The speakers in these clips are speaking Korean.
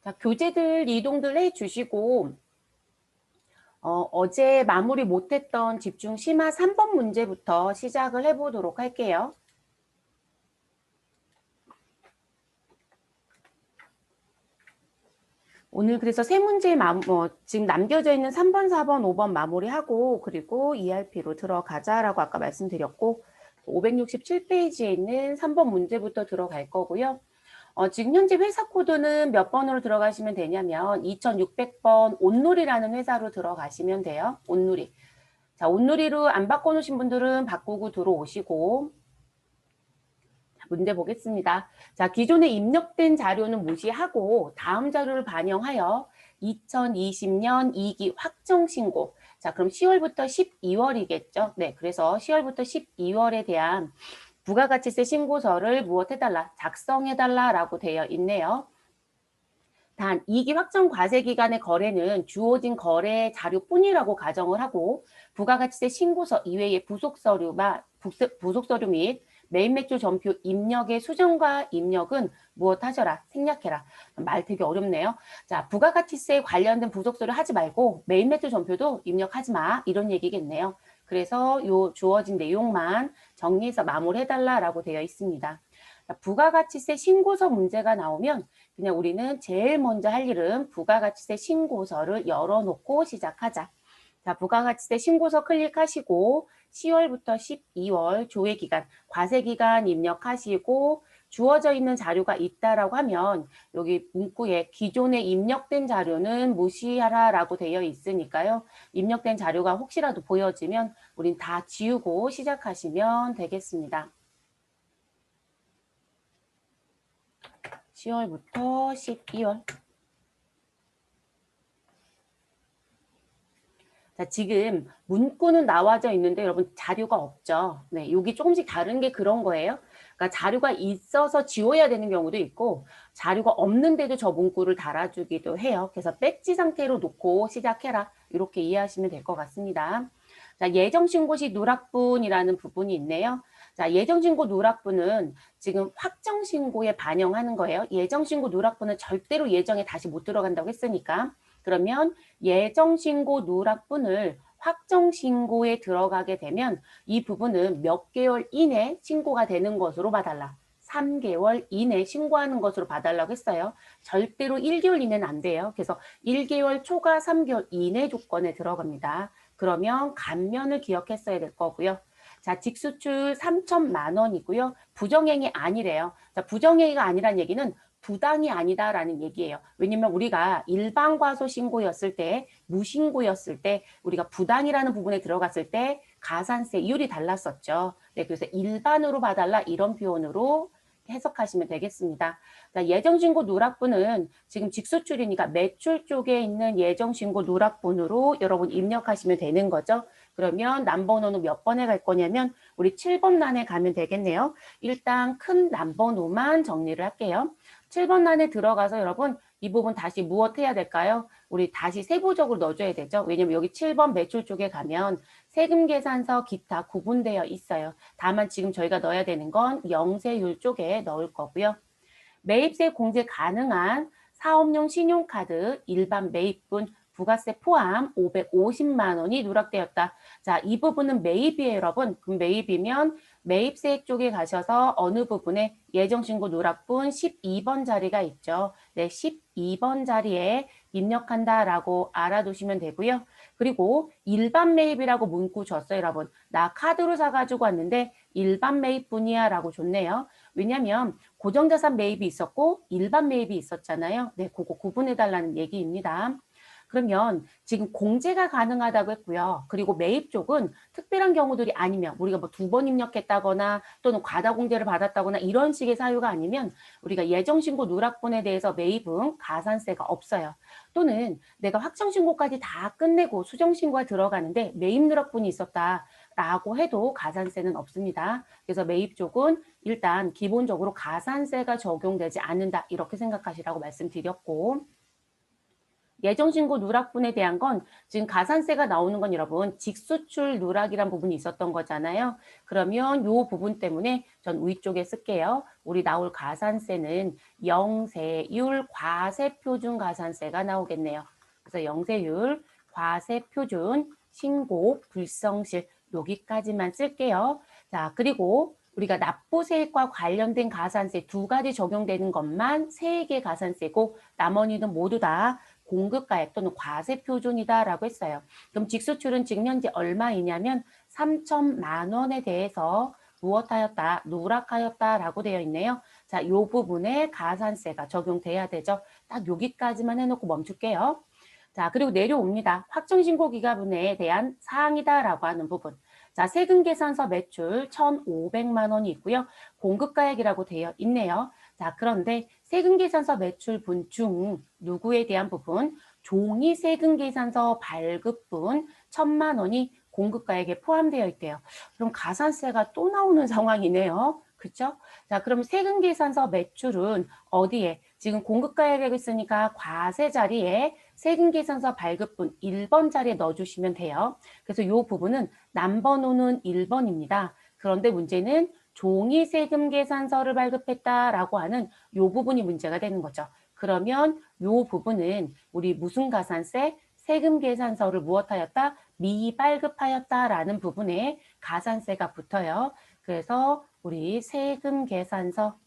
자, 교재들 이동들 해주시고 어제 마무리 못했던 집중 심화 3번 문제부터 시작을 해보도록 할게요. 오늘 그래서 세 문제 지금 남겨져 있는 3번, 4번, 5번 마무리하고 그리고 ERP로 들어가자라고 아까 말씀드렸고 567페이지에 있는 3번 문제부터 들어갈 거고요. 지금 현재 회사 코드는 몇 번으로 들어가시면 되냐면 2600번 온누리라는 회사로 들어가시면 돼요. 온누리. 자, 온누리로 안 바꿔놓으신 분들은 바꾸고 들어오시고 문제 보겠습니다. 자, 기존에 입력된 자료는 무시하고 다음 자료를 반영하여 2020년 2기 확정 신고. 자, 그럼 10월부터 12월이겠죠. 네, 그래서 10월부터 12월에 대한 부가가치세 신고서를 무엇해달라? 작성해달라라고 되어 있네요. 단 2기 확정 과세 기간의 거래는 주어진 거래 자료뿐이라고 가정을 하고 부가가치세 신고서 이외의 부속서류 및 매입맥주 전표 입력의 수정과 입력은 무엇하셔라? 생략해라. 말 되게 어렵네요. 자, 부가가치세 관련된 부속서류 하지 말고 매입맥주 전표도 입력하지 마. 이런 얘기겠네요. 그래서 요 주어진 내용만 정리해서 마무리해달라라고 되어 있습니다. 부가가치세 신고서 문제가 나오면 그냥 우리는 제일 먼저 할 일은 부가가치세 신고서를 열어놓고 시작하자. 자, 부가가치세 신고서 클릭하시고 10월부터 12월 조회기간, 과세기간 입력하시고 주어져 있는 자료가 있다라고 하면 여기 문구에 기존에 입력된 자료는 무시하라라고 되어 있으니까요. 입력된 자료가 혹시라도 보여지면 우린 다 지우고 시작하시면 되겠습니다. 10월부터 12월. 자, 지금 문구는 나와져 있는데 여러분 자료가 없죠. 네, 여기 조금씩 다른 게 그런 거예요. 그러니까 자료가 있어서 지워야 되는 경우도 있고 자료가 없는데도 저 문구를 달아주기도 해요. 그래서 배지 상태로 놓고 시작해라. 이렇게 이해하시면 될 것 같습니다. 자, 예정신고 시 누락분이라는 부분이 있네요. 자, 예정신고 누락분은 지금 확정신고에 반영하는 거예요. 예정신고 누락분은 절대로 예정에 다시 못 들어간다고 했으니까. 그러면 예정신고 누락분을 확정신고에 들어가게 되면 이 부분은 몇 개월 이내 신고가 되는 것으로 봐달라. 3개월 이내 신고하는 것으로 봐달라고 했어요. 절대로 1개월 이내는 안 돼요. 그래서 1개월 초과 3개월 이내 조건에 들어갑니다. 그러면 감면을 기억했어야 될 거고요. 자, 직수출 3천만 원이고요. 부정행위 아니래요. 자, 부정행위가 아니란 얘기는 부당이 아니다라는 얘기예요. 왜냐면 우리가 일반 과소 신고였을 때, 무신고였을 때 우리가 부당이라는 부분에 들어갔을 때 가산세 이율이 달랐었죠. 네, 그래서 일반으로 봐달라 이런 표현으로 해석하시면 되겠습니다. 예정신고 누락분은 지금 직수출이니까 매출 쪽에 있는 예정신고 누락분으로 여러분 입력하시면 되는 거죠. 그러면 남번호는 몇 번에 갈 거냐면 우리 7번 란에 가면 되겠네요. 일단 큰 남번호만 정리를 할게요. 7번 란에 들어가서 여러분 이 부분 다시 무엇 해야 될까요? 우리 다시 세부적으로 넣어줘야 되죠. 왜냐면 여기 7번 매출 쪽에 가면 세금계산서 기타 구분되어 있어요. 다만 지금 저희가 넣어야 되는 건 영세율 쪽에 넣을 거고요. 매입세 공제 가능한 사업용 신용카드 일반 매입분 부가세 포함 550만 원이 누락되었다. 자, 이 부분은 매입이에요, 여러분. 그럼 매입이면 매입세액 쪽에 가셔서 어느 부분에 예정신고 누락분 12번 자리가 있죠. 네, 12번 자리에 입력한다라고 알아두시면 되고요. 그리고 일반 매입이라고 문구 줬어요, 여러분. 나 카드로 사가지고 왔는데 일반 매입분이야 라고 줬네요. 왜냐면 고정자산 매입이 있었고 일반 매입이 있었잖아요. 네, 그거 구분해달라는 얘기입니다. 그러면 지금 공제가 가능하다고 했고요. 그리고 매입 쪽은 특별한 경우들이 아니면 우리가 뭐 2번 입력했다거나 또는 과다 공제를 받았다거나 이런 식의 사유가 아니면 우리가 예정신고 누락분에 대해서 매입은 가산세가 없어요. 또는 내가 확정신고까지 다 끝내고 수정신고가 들어가는데 매입 누락분이 있었다라고 해도 가산세는 없습니다. 그래서 매입 쪽은 일단 기본적으로 가산세가 적용되지 않는다 이렇게 생각하시라고 말씀드렸고 예정신고 누락분에 대한 건 지금 가산세가 나오는 건 여러분 직수출 누락이란 부분이 있었던 거잖아요. 그러면 요 부분 때문에 전 위쪽에 쓸게요. 우리 나올 가산세는 영세율 과세표준 가산세가 나오겠네요. 그래서 영세율 과세표준 신고 불성실 여기까지만 쓸게요. 자, 그리고 우리가 납부세액과 관련된 가산세 두 가지 적용되는 것만 세액의 가산세고 나머지는 모두 다 공급가액 또는 과세표준이다라고 했어요. 그럼 직수출은 지금 현재 얼마이냐면 3천만 원에 대해서 무엇하였다? 누락하였다라고 되어 있네요. 자, 이 부분에 가산세가 적용돼야 되죠. 딱 여기까지만 해놓고 멈출게요. 자, 그리고 내려옵니다. 확정신고 기간분에 대한 사항이다라고 하는 부분. 자, 세금계산서 매출 1,500만 원이 있고요. 공급가액이라고 되어 있네요. 자, 그런데 세금계산서 매출분 중 누구에 대한 부분? 종이 세금계산서 발급분 1,000만 원이 공급가액에 포함되어 있대요. 그럼 가산세가 또 나오는 상황이네요. 그렇죠? 자, 그럼 세금계산서 매출은 어디에? 지금 공급가액을 쓰니까 과세 자리에 세금계산서 발급분 1번 자리에 넣어주시면 돼요. 그래서 이 부분은 남번호는 1번입니다. 그런데 문제는 종이 세금 계산서를 발급했다라고 하는 이 부분이 문제가 되는 거죠. 그러면 이 부분은 우리 무슨 가산세? 세금 계산서를 무엇하였다? 미발급하였다라는 부분에 가산세가 붙어요. 그래서 우리 세금 계산서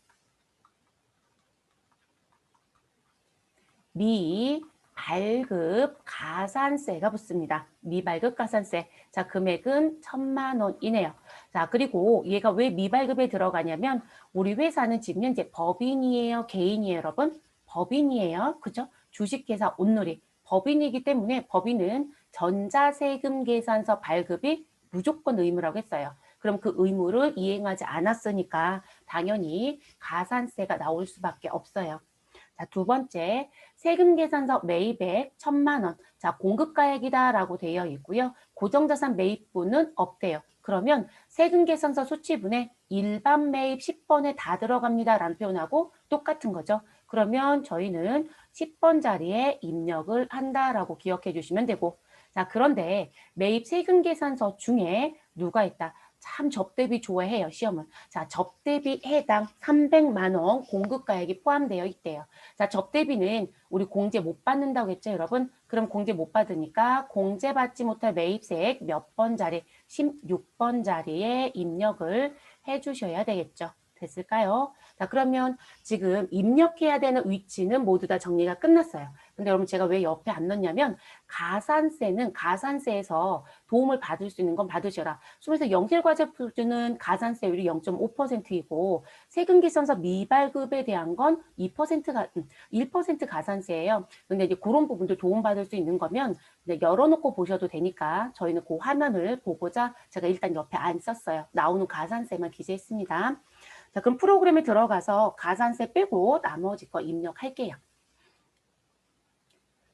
미발급 가산세가 붙습니다. 미발급 가산세. 자, 금액은 1,000만 원이네요. 자, 그리고 얘가 왜 미발급에 들어가냐면 우리 회사는 지금 현재 법인이에요, 개인이에요, 여러분? 법인이에요. 그죠? 주식회사 온누리. 법인이기 때문에 법인은 전자세금 계산서 발급이 무조건 의무라고 했어요. 그럼 그 의무를 이행하지 않았으니까 당연히 가산세가 나올 수밖에 없어요. 자, 두 번째, 세금 계산서 매입액 1,000만 원. 자, 공급가액이다라고 되어 있고요. 고정자산 매입분은 없대요. 그러면 세금 계산서 수취분에 일반 매입 10번에 다 들어갑니다라는 표현하고 똑같은 거죠. 그러면 저희는 10번 자리에 입력을 한다라고 기억해 주시면 되고, 자, 그런데 매입 세금 계산서 중에 누가 있다? 참 접대비 좋아해요, 시험은. 자, 접대비 해당 300만 원 공급가액이 포함되어 있대요. 자, 접대비는 우리 공제 못 받는다고 했죠, 여러분? 그럼 공제 못 받으니까 공제받지 못할 매입세액 몇 번 자리, 16번 자리에 입력을 해주셔야 되겠죠. 됐을까요? 자, 그러면 지금 입력해야 되는 위치는 모두 다 정리가 끝났어요. 근데 여러분 제가 왜 옆에 안 넣냐면 가산세는 가산세에서 도움을 받을 수 있는 건 받으셔라. 그래서 영실과세표준은 가산세율이 0.5%이고 세금계산서 미발급에 대한 건 2%가 1% 가산세예요. 근데 이제 그런 부분도 도움받을 수 있는 거면 열어놓고 보셔도 되니까 저희는 그 화면을 보고자 제가 일단 옆에 안 썼어요. 나오는 가산세만 기재했습니다. 자, 그럼 프로그램에 들어가서 가산세 빼고 나머지 거 입력할게요.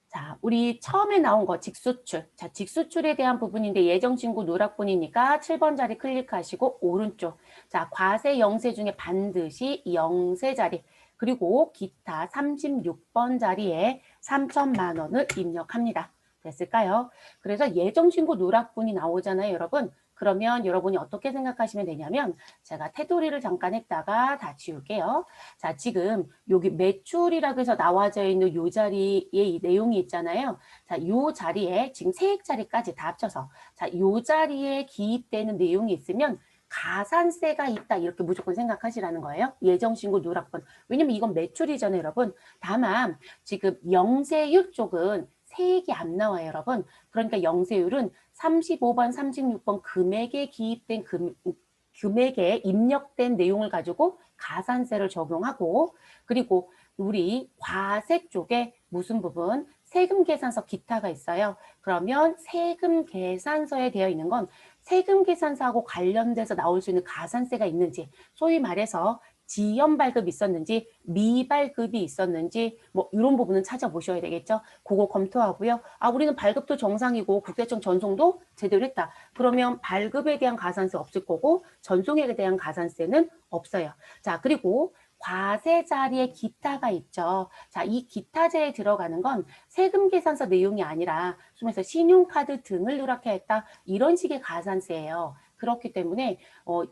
자, 우리 처음에 나온 거 직수출. 자, 직수출에 대한 부분인데 예정신고 누락분이니까 7번 자리 클릭하시고 오른쪽. 자, 과세 영세 중에 반드시 영세 자리. 그리고 기타 36번 자리에 3천만 원을 입력합니다. 됐을까요? 그래서 예정신고 누락분이 나오잖아요, 여러분. 그러면 여러분이 어떻게 생각하시면 되냐면 제가 테두리를 잠깐 했다가 다 지울게요. 자, 지금 여기 매출이라고 해서 나와져 있는 이 자리에 이 내용이 있잖아요. 자, 이 자리에 지금 세액 자리까지 다 합쳐서 자, 이 자리에 기입되는 내용이 있으면 가산세가 있다 이렇게 무조건 생각하시라는 거예요. 예정신고 누락분. 왜냐면 이건 매출이잖아요, 여러분. 다만 지금 영세율 쪽은 세액이 안 나와요, 여러분. 그러니까 영세율은 35번, 36번 금액에 기입된 금액에 입력된 내용을 가지고 가산세를 적용하고 그리고 우리 과세 쪽에 무슨 부분? 세금 계산서 기타가 있어요. 그러면 세금 계산서에 되어 있는 건 세금 계산서하고 관련돼서 나올 수 있는 가산세가 있는지 소위 말해서 지연 발급이 있었는지 미발급이 있었는지 뭐 이런 부분은 찾아보셔야 되겠죠. 그거 검토하고요. 아, 우리는 발급도 정상이고 국세청 전송도 제대로 했다. 그러면 발급에 대한 가산세 없을 거고 전송액에 대한 가산세는 없어요. 자, 그리고 과세 자리에 기타가 있죠. 자, 이 기타제에 들어가는 건 세금 계산서 내용이 아니라 숨에서 신용카드 등을 누락해 했다. 이런 식의 가산세예요. 그렇기 때문에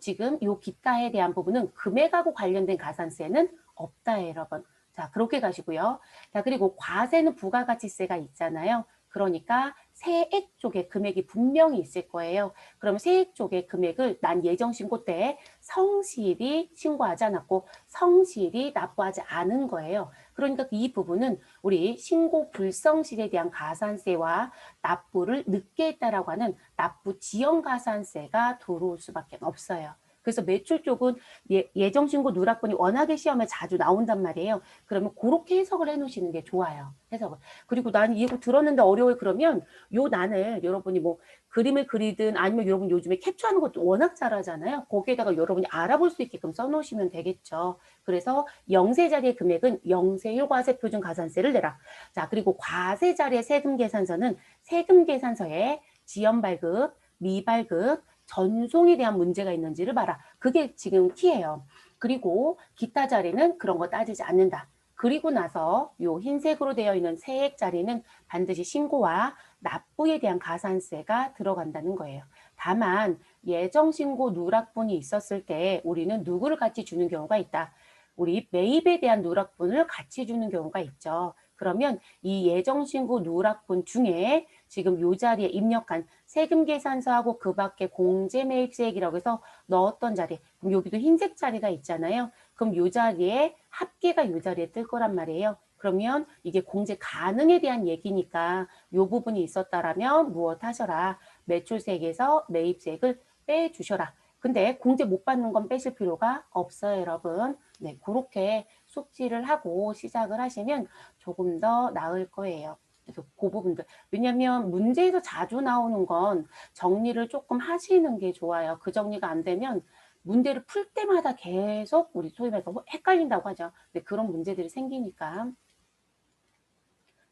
지금 이 기타에 대한 부분은 금액하고 관련된 가산세는 없다, 여러분. 자, 그렇게 가시고요. 자, 그리고 과세는 부가가치세가 있잖아요. 그러니까 세액 쪽에 금액이 분명히 있을 거예요. 그럼 세액 쪽의 금액을 난 예정신고 때 성실히 신고하지 않았고 성실히 납부하지 않은 거예요. 그러니까 이 부분은 우리 신고 불성실에 대한 가산세와 납부를 늦게 했다라고 하는 납부 지연 가산세가 들어올 수밖에 없어요. 그래서 매출 쪽은 예정신고 누락분이 워낙에 시험에 자주 나온단 말이에요. 그러면 그렇게 해석을 해놓으시는 게 좋아요. 해석을. 그리고 나는 이거 들었는데 어려워요. 그러면 요 난을 여러분이 뭐 그림을 그리든 아니면 여러분 요즘에 캡처하는 것도 워낙 잘하잖아요. 거기에다가 여러분이 알아볼 수 있게끔 써놓으시면 되겠죠. 그래서 영세 자리의 금액은 영세율 과세표준 가산세를 내라. 자, 그리고 과세 자리의 세금 계산서는 세금 계산서에 지연 발급, 미발급, 전송에 대한 문제가 있는지를 봐라. 그게 지금 키예요. 그리고 기타 자리는 그런 거 따지지 않는다. 그리고 나서 요 흰색으로 되어 있는 세액 자리는 반드시 신고와 납부에 대한 가산세가 들어간다는 거예요. 다만 예정신고 누락분이 있었을 때 우리는 누구를 같이 주는 경우가 있다. 우리 매입에 대한 누락분을 같이 주는 경우가 있죠. 그러면 이 예정신고 누락분 중에 지금 요 자리에 입력한 세금 계산서하고 그 밖에 공제매입세액이라고 해서 넣었던 자리, 그럼 여기도 흰색 자리가 있잖아요. 그럼 요 자리에 합계가 요 자리에 뜰 거란 말이에요. 그러면 이게 공제 가능에 대한 얘기니까 요 부분이 있었다라면 무엇 하셔라. 매출세액에서 매입세액을 빼주셔라. 근데 공제 못 받는 건 빼실 필요가 없어요, 여러분. 네, 그렇게 숙지를 하고 시작을 하시면 조금 더 나을 거예요. 그래서 그 부분들. 왜냐면 문제에서 자주 나오는 건 정리를 조금 하시는 게 좋아요. 그 정리가 안 되면 문제를 풀 때마다 계속 우리 소위 말해서 헷갈린다고 하죠. 근데 그런 문제들이 생기니까.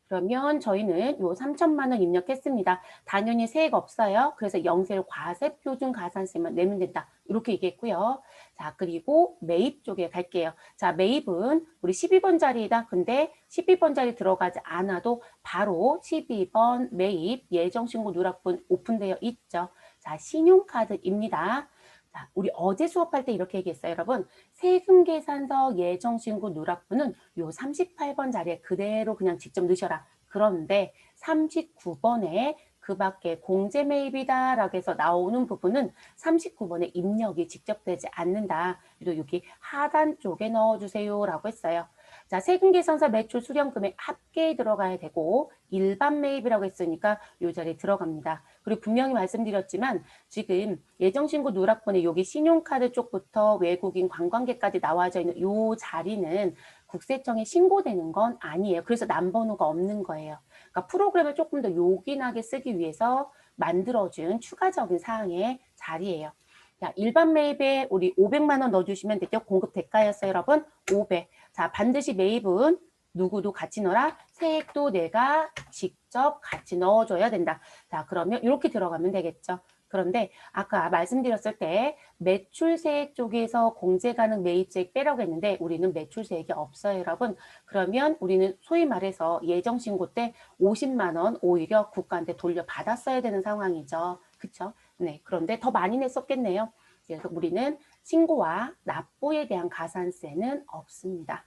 그러면 저희는 요 3천만 원 입력했습니다. 당연히 세액 없어요. 그래서 영세율 과세표준 가산세만 내면 된다. 이렇게 얘기했고요. 자, 그리고 매입 쪽에 갈게요. 자, 매입은 우리 12번 자리이다. 근데 12번 자리 들어가지 않아도 바로 12번 매입 예정신고 누락분 오픈되어 있죠. 자, 신용카드입니다. 자, 우리 어제 수업할 때 이렇게 얘기했어요, 여러분. 세금 계산서 예정신고 누락분은 요 38번 자리에 그대로 그냥 직접 넣으셔라. 그런데 39번에 그 밖에 공제 매입이다 라고 해서 나오는 부분은 39번에 입력이 직접 되지 않는다. 그리고 여기 하단 쪽에 넣어주세요 라고 했어요. 자, 세금 계산서 매출 수령 금액 합계에 들어가야 되고 일반 매입이라고 했으니까 이 자리에 들어갑니다. 그리고 분명히 말씀드렸지만 지금 예정신고 누락분에 여기 신용카드 쪽부터 외국인 관광객까지 나와져 있는 이 자리는 국세청에 신고되는 건 아니에요. 그래서 남번호가 없는 거예요. 그러니까 프로그램을 조금 더 요긴하게 쓰기 위해서 만들어준 추가적인 사항의 자리예요. 자, 일반 매입에 우리 500만 원 넣어주시면 되죠. 공급 대가였어요, 여러분. 500. 자, 반드시 매입은 누구도 같이 넣어라. 세액도 내가 직접 같이 넣어줘야 된다. 자, 그러면 이렇게 들어가면 되겠죠. 그런데 아까 말씀드렸을 때 매출세액 쪽에서 공제 가능 매입세액 빼라고 했는데 우리는 매출세액이 없어요, 여러분. 그러면 우리는 소위 말해서 예정신고 때 50만 원 오히려 국가한테 돌려받았어야 되는 상황이죠. 그쵸? 네, 그런데 더 많이 냈었겠네요. 그래서 우리는 신고와 납부에 대한 가산세는 없습니다.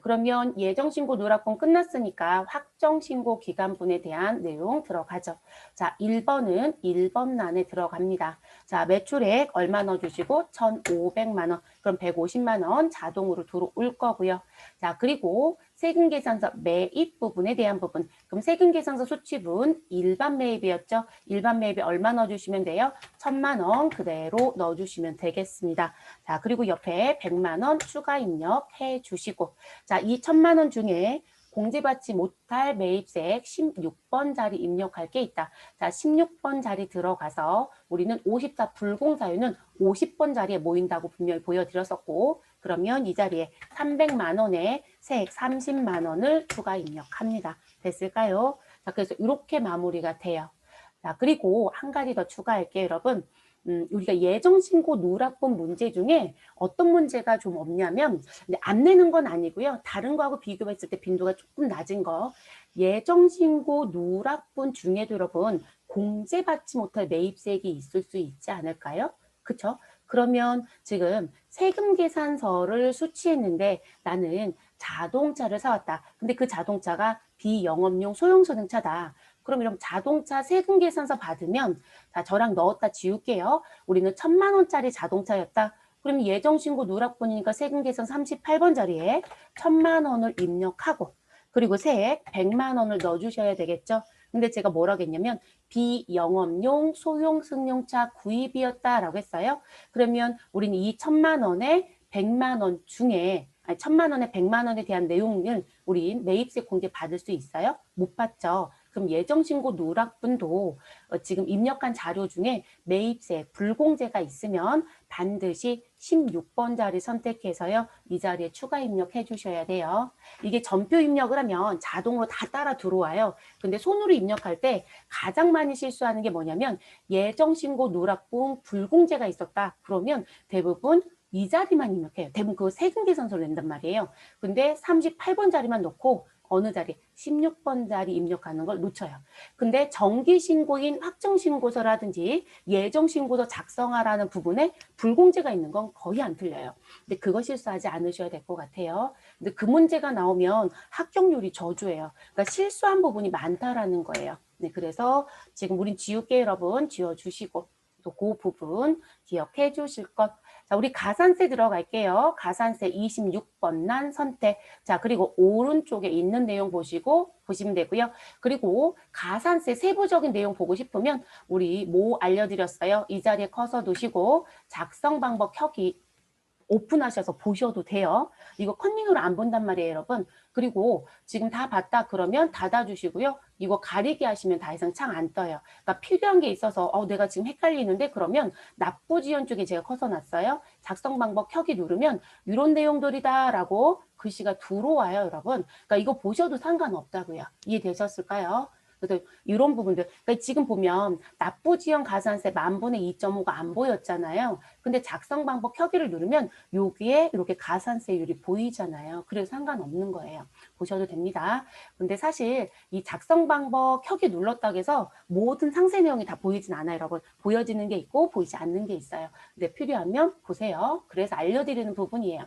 그러면 예정신고 누락분 끝났으니까 확정신고 기간분에 대한 내용 들어가죠. 자, 1번은 1번란에 들어갑니다. 자, 매출액 얼마 넣어주시고 1,500만 원, 그럼 150만 원 자동으로 들어올 거고요. 자, 그리고 세금계산서 매입 부분에 대한 부분. 그럼 세금계산서 수취분 일반 매입이었죠. 일반 매입에 얼마 넣어주시면 돼요? 1,000만 원 그대로 넣어주시면 되겠습니다. 자, 그리고 옆에 100만 원 추가 입력해 주시고 자, 이 1,000만 원 중에 공제받지 못할 매입세액 16번 자리 입력할 게 있다. 자, 16번 자리 들어가서 우리는 54 불공사유는 50번 자리에 모인다고 분명히 보여드렸었고 그러면 이 자리에 300만 원에 세액 30만 원을 추가 입력합니다. 됐을까요? 자, 그래서 이렇게 마무리가 돼요. 자, 그리고 한 가지 더 추가할게요, 여러분. 우리가 예정신고 누락본 문제 중에 어떤 문제가 좀 없냐면, 근데 안 내는 건 아니고요. 다른 거하고 비교했을 때 빈도가 조금 낮은 거. 예정신고 누락본 중에도 여러분, 공제받지 못할 매입세액이 있을 수 있지 않을까요? 그쵸? 그러면 지금 세금 계산서를 수취했는데 나는 자동차를 사왔다. 근데 그 자동차가 비영업용 소형소등차다. 그럼 이런 자동차 세금 계산서 받으면, 자, 저랑 넣었다 지울게요. 우리는 1,000만 원짜리 자동차였다. 그럼 예정신고 누락본이니까 세금 계산 38번 자리에 1,000만 원을 입력하고, 그리고 세액 100만 원을 넣어주셔야 되겠죠. 근데 제가 뭐라고 했냐면 비영업용 소형 승용차 구입이었다라고 했어요. 그러면 우리는 이 1,000만 원에 100만 원 중에, 아니 1,000만 원에 100만 원에 대한 내용을 우리 매입세 공제 받을 수 있어요? 못 받죠. 그럼 예정신고 누락분도 지금 입력한 자료 중에 매입세 불공제가 있으면 반드시 16번 자리 선택해서요. 이 자리에 추가 입력해 주셔야 돼요. 이게 전표 입력을 하면 자동으로 다 따라 들어와요. 근데 손으로 입력할 때 가장 많이 실수하는 게 뭐냐면 예정신고 누락분 불공제가 있었다. 그러면 대부분 이 자리만 입력해요. 대부분 그 세금 계산서를 낸단 말이에요. 근데 38번 자리만 넣고 어느 자리? 16번 자리 입력하는 걸 놓쳐요. 근데 정기신고인 확정신고서라든지 예정신고서 작성하라는 부분에 불공제가 있는 건 거의 안 틀려요. 근데 그거 실수하지 않으셔야 될 것 같아요. 근데 그 문제가 나오면 합격률이 저조해요. 그러니까 실수한 부분이 많다라는 거예요. 네, 그래서 지금 우린 지울게 여러분 지워주시고 또 그 부분 기억해 주실 것. 자, 우리 가산세 들어갈게요. 가산세 26번 란 선택. 자, 그리고 오른쪽에 있는 내용 보시면 되고요. 그리고 가산세 세부적인 내용 보고 싶으면 우리 뭐 알려드렸어요. 이 자리에 커서 두시고 작성 방법 켜기 오픈하셔서 보셔도 돼요. 이거 컨닝으로 안 본단 말이에요, 여러분. 그리고 지금 다 봤다 그러면 닫아주시고요. 이거 가리게 하시면 더 이상 창 안 떠요. 그러니까 필요한 게 있어서 내가 지금 헷갈리는데 그러면 납부지연 쪽에 제가 커서 놨어요. 작성 방법 켜기 누르면 이런 내용들이다라고 글씨가 들어와요, 여러분. 그러니까 이거 보셔도 상관없다고요. 이해되셨을까요? 그래서 이런 부분들, 그러니까 지금 보면 납부지연 가산세 만분의 2.5가 안 보였잖아요. 근데 작성 방법 켜기를 누르면 여기에 이렇게 가산세율이 보이잖아요. 그래서 상관없는 거예요. 보셔도 됩니다. 근데 사실 이 작성 방법 켜기 눌렀다고 해서 모든 상세 내용이 다 보이진 않아요, 여러분. 보여지는 게 있고 보이지 않는 게 있어요. 근데 필요하면 보세요. 그래서 알려드리는 부분이에요.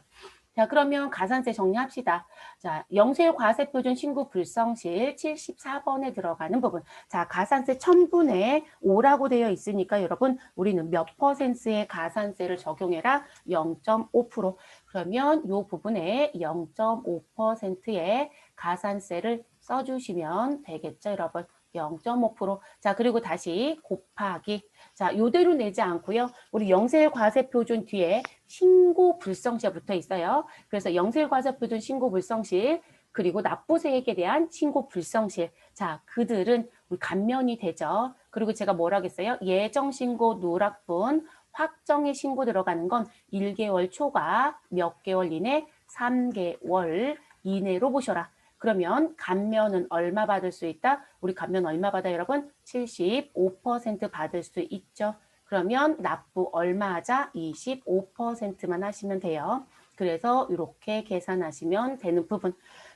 자, 그러면 가산세 정리합시다. 자, 영세 과세표준 신고 불성실 74번에 들어가는 부분. 자, 가산세 1000분의 5라고 되어 있으니까 여러분, 우리는 몇 퍼센트의 가산세를 적용해라? 0.5%. 그러면 이 부분에 0.5%의 가산세를 써주시면 되겠죠, 여러분. 0.5%. 자, 그리고 다시 곱하기. 자, 요대로 내지 않고요. 우리 영세과세표준 뒤에 신고 불성시가 붙어 있어요. 그래서 영세과세표준 신고 불성실 그리고 납부세액에 대한 신고 불성실. 자, 그들은 우리 감면이 되죠. 그리고 제가 뭐라고 했어요? 예정신고 누락분 확정의 신고 들어가는 건 1개월 초과 몇 개월 이내? 3개월 이내로 보셔라. 그러면 감면은 얼마 받을 수 있다? 우리 감면 얼마 받아요, 여러분? 75% 받을 수 있죠. 그러면 납부 얼마 하자? 25%만 하시면 돼요. 그래서 이렇게 계산하시면 되는 부분.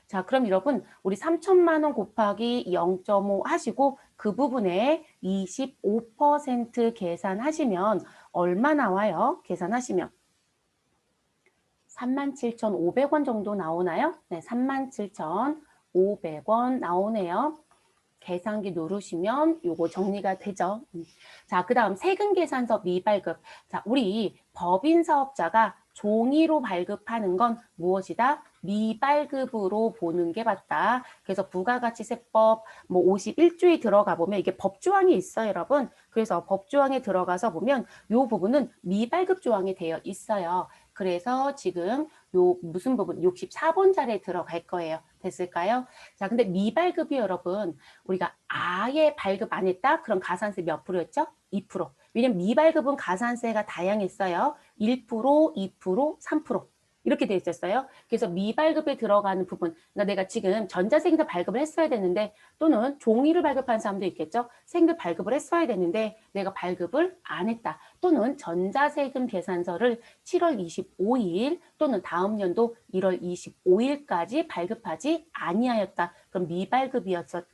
자, 그럼 여러분 우리 3천만 원 곱하기 0.5 하시고 그 부분에 25% 계산하시면 얼마 나와요? 계산하시면 37,500원 정도 나오나요? 네, 37,500원 나오네요. 계산기 누르시면 요거 정리가 되죠. 자, 그 다음 세금 계산서 미발급. 자, 우리 법인 사업자가 종이로 발급하는 건 무엇이다? 미발급으로 보는 게 맞다. 그래서 부가가치세법 뭐 51조에 들어가 보면 이게 법조항이 있어요, 여러분. 그래서 법조항에 들어가서 보면 요 부분은 미발급 조항이 되어 있어요. 그래서 지금 요 무슨 부분 64번 자리에 들어갈 거예요. 됐을까요? 자, 근데 미발급이 여러분 우리가 아예 발급 안 했다? 그럼 가산세 몇 프로였죠? 2%. 왜냐면 미발급은 가산세가 다양했어요. 1%, 2%, 3%. 이렇게 돼 있었어요. 그래서 미발급에 들어가는 부분, 그러니까 내가 지금 전자세금도 발급을 했어야 되는데, 또는 종이를 발급한 사람도 있겠죠. 세금도 발급을 했어야 되는데 내가 발급을 안 했다. 또는 전자세금 계산서를 7월 25일 또는 다음 연도 1월 25일까지 발급하지 아니하였다. 그럼 미발급이었었.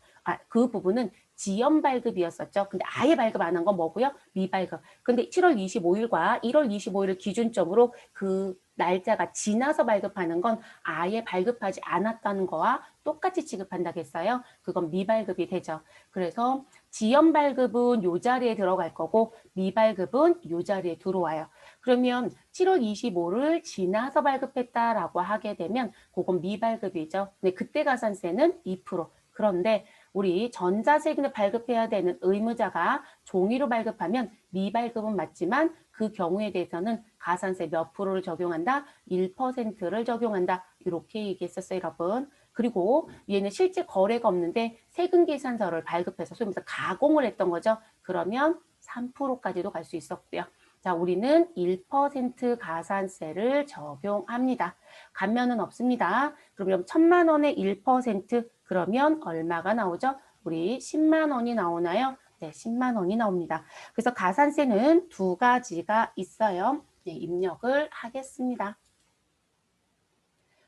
그 부분은 지연 발급이었었죠. 근데 아예 발급 안 한 건 뭐고요? 미발급. 근데 7월 25일과 1월 25일을 기준점으로 그 날짜가 지나서 발급하는 건 아예 발급하지 않았다는 거와 똑같이 취급한다고 했어요. 그건 미발급이 되죠. 그래서 지연 발급은 요 자리에 들어갈 거고 미발급은 요 자리에 들어와요. 그러면 7월 25를 지나서 발급했다라고 하게 되면 그건 미발급이죠. 근데 그때 가산세는 2%. 그런데 우리 전자세금을 발급해야 되는 의무자가 종이로 발급하면 미발급은 맞지만 그 경우에 대해서는 가산세 몇 프로를 적용한다? 1%를 적용한다. 이렇게 얘기했었어요, 여러분. 그리고 얘는 실제 거래가 없는데 세금 계산서를 발급해서 소위 말해서 가공을 했던 거죠. 그러면 3%까지도 갈 수 있었고요. 자, 우리는 1% 가산세를 적용합니다. 감면은 없습니다. 그러면 1,000만 원에 1% 그러면 얼마가 나오죠? 우리 10만 원이 나오나요? 네, 10만 원이 나옵니다. 그래서 가산세는 두 가지가 있어요. 네, 입력을 하겠습니다.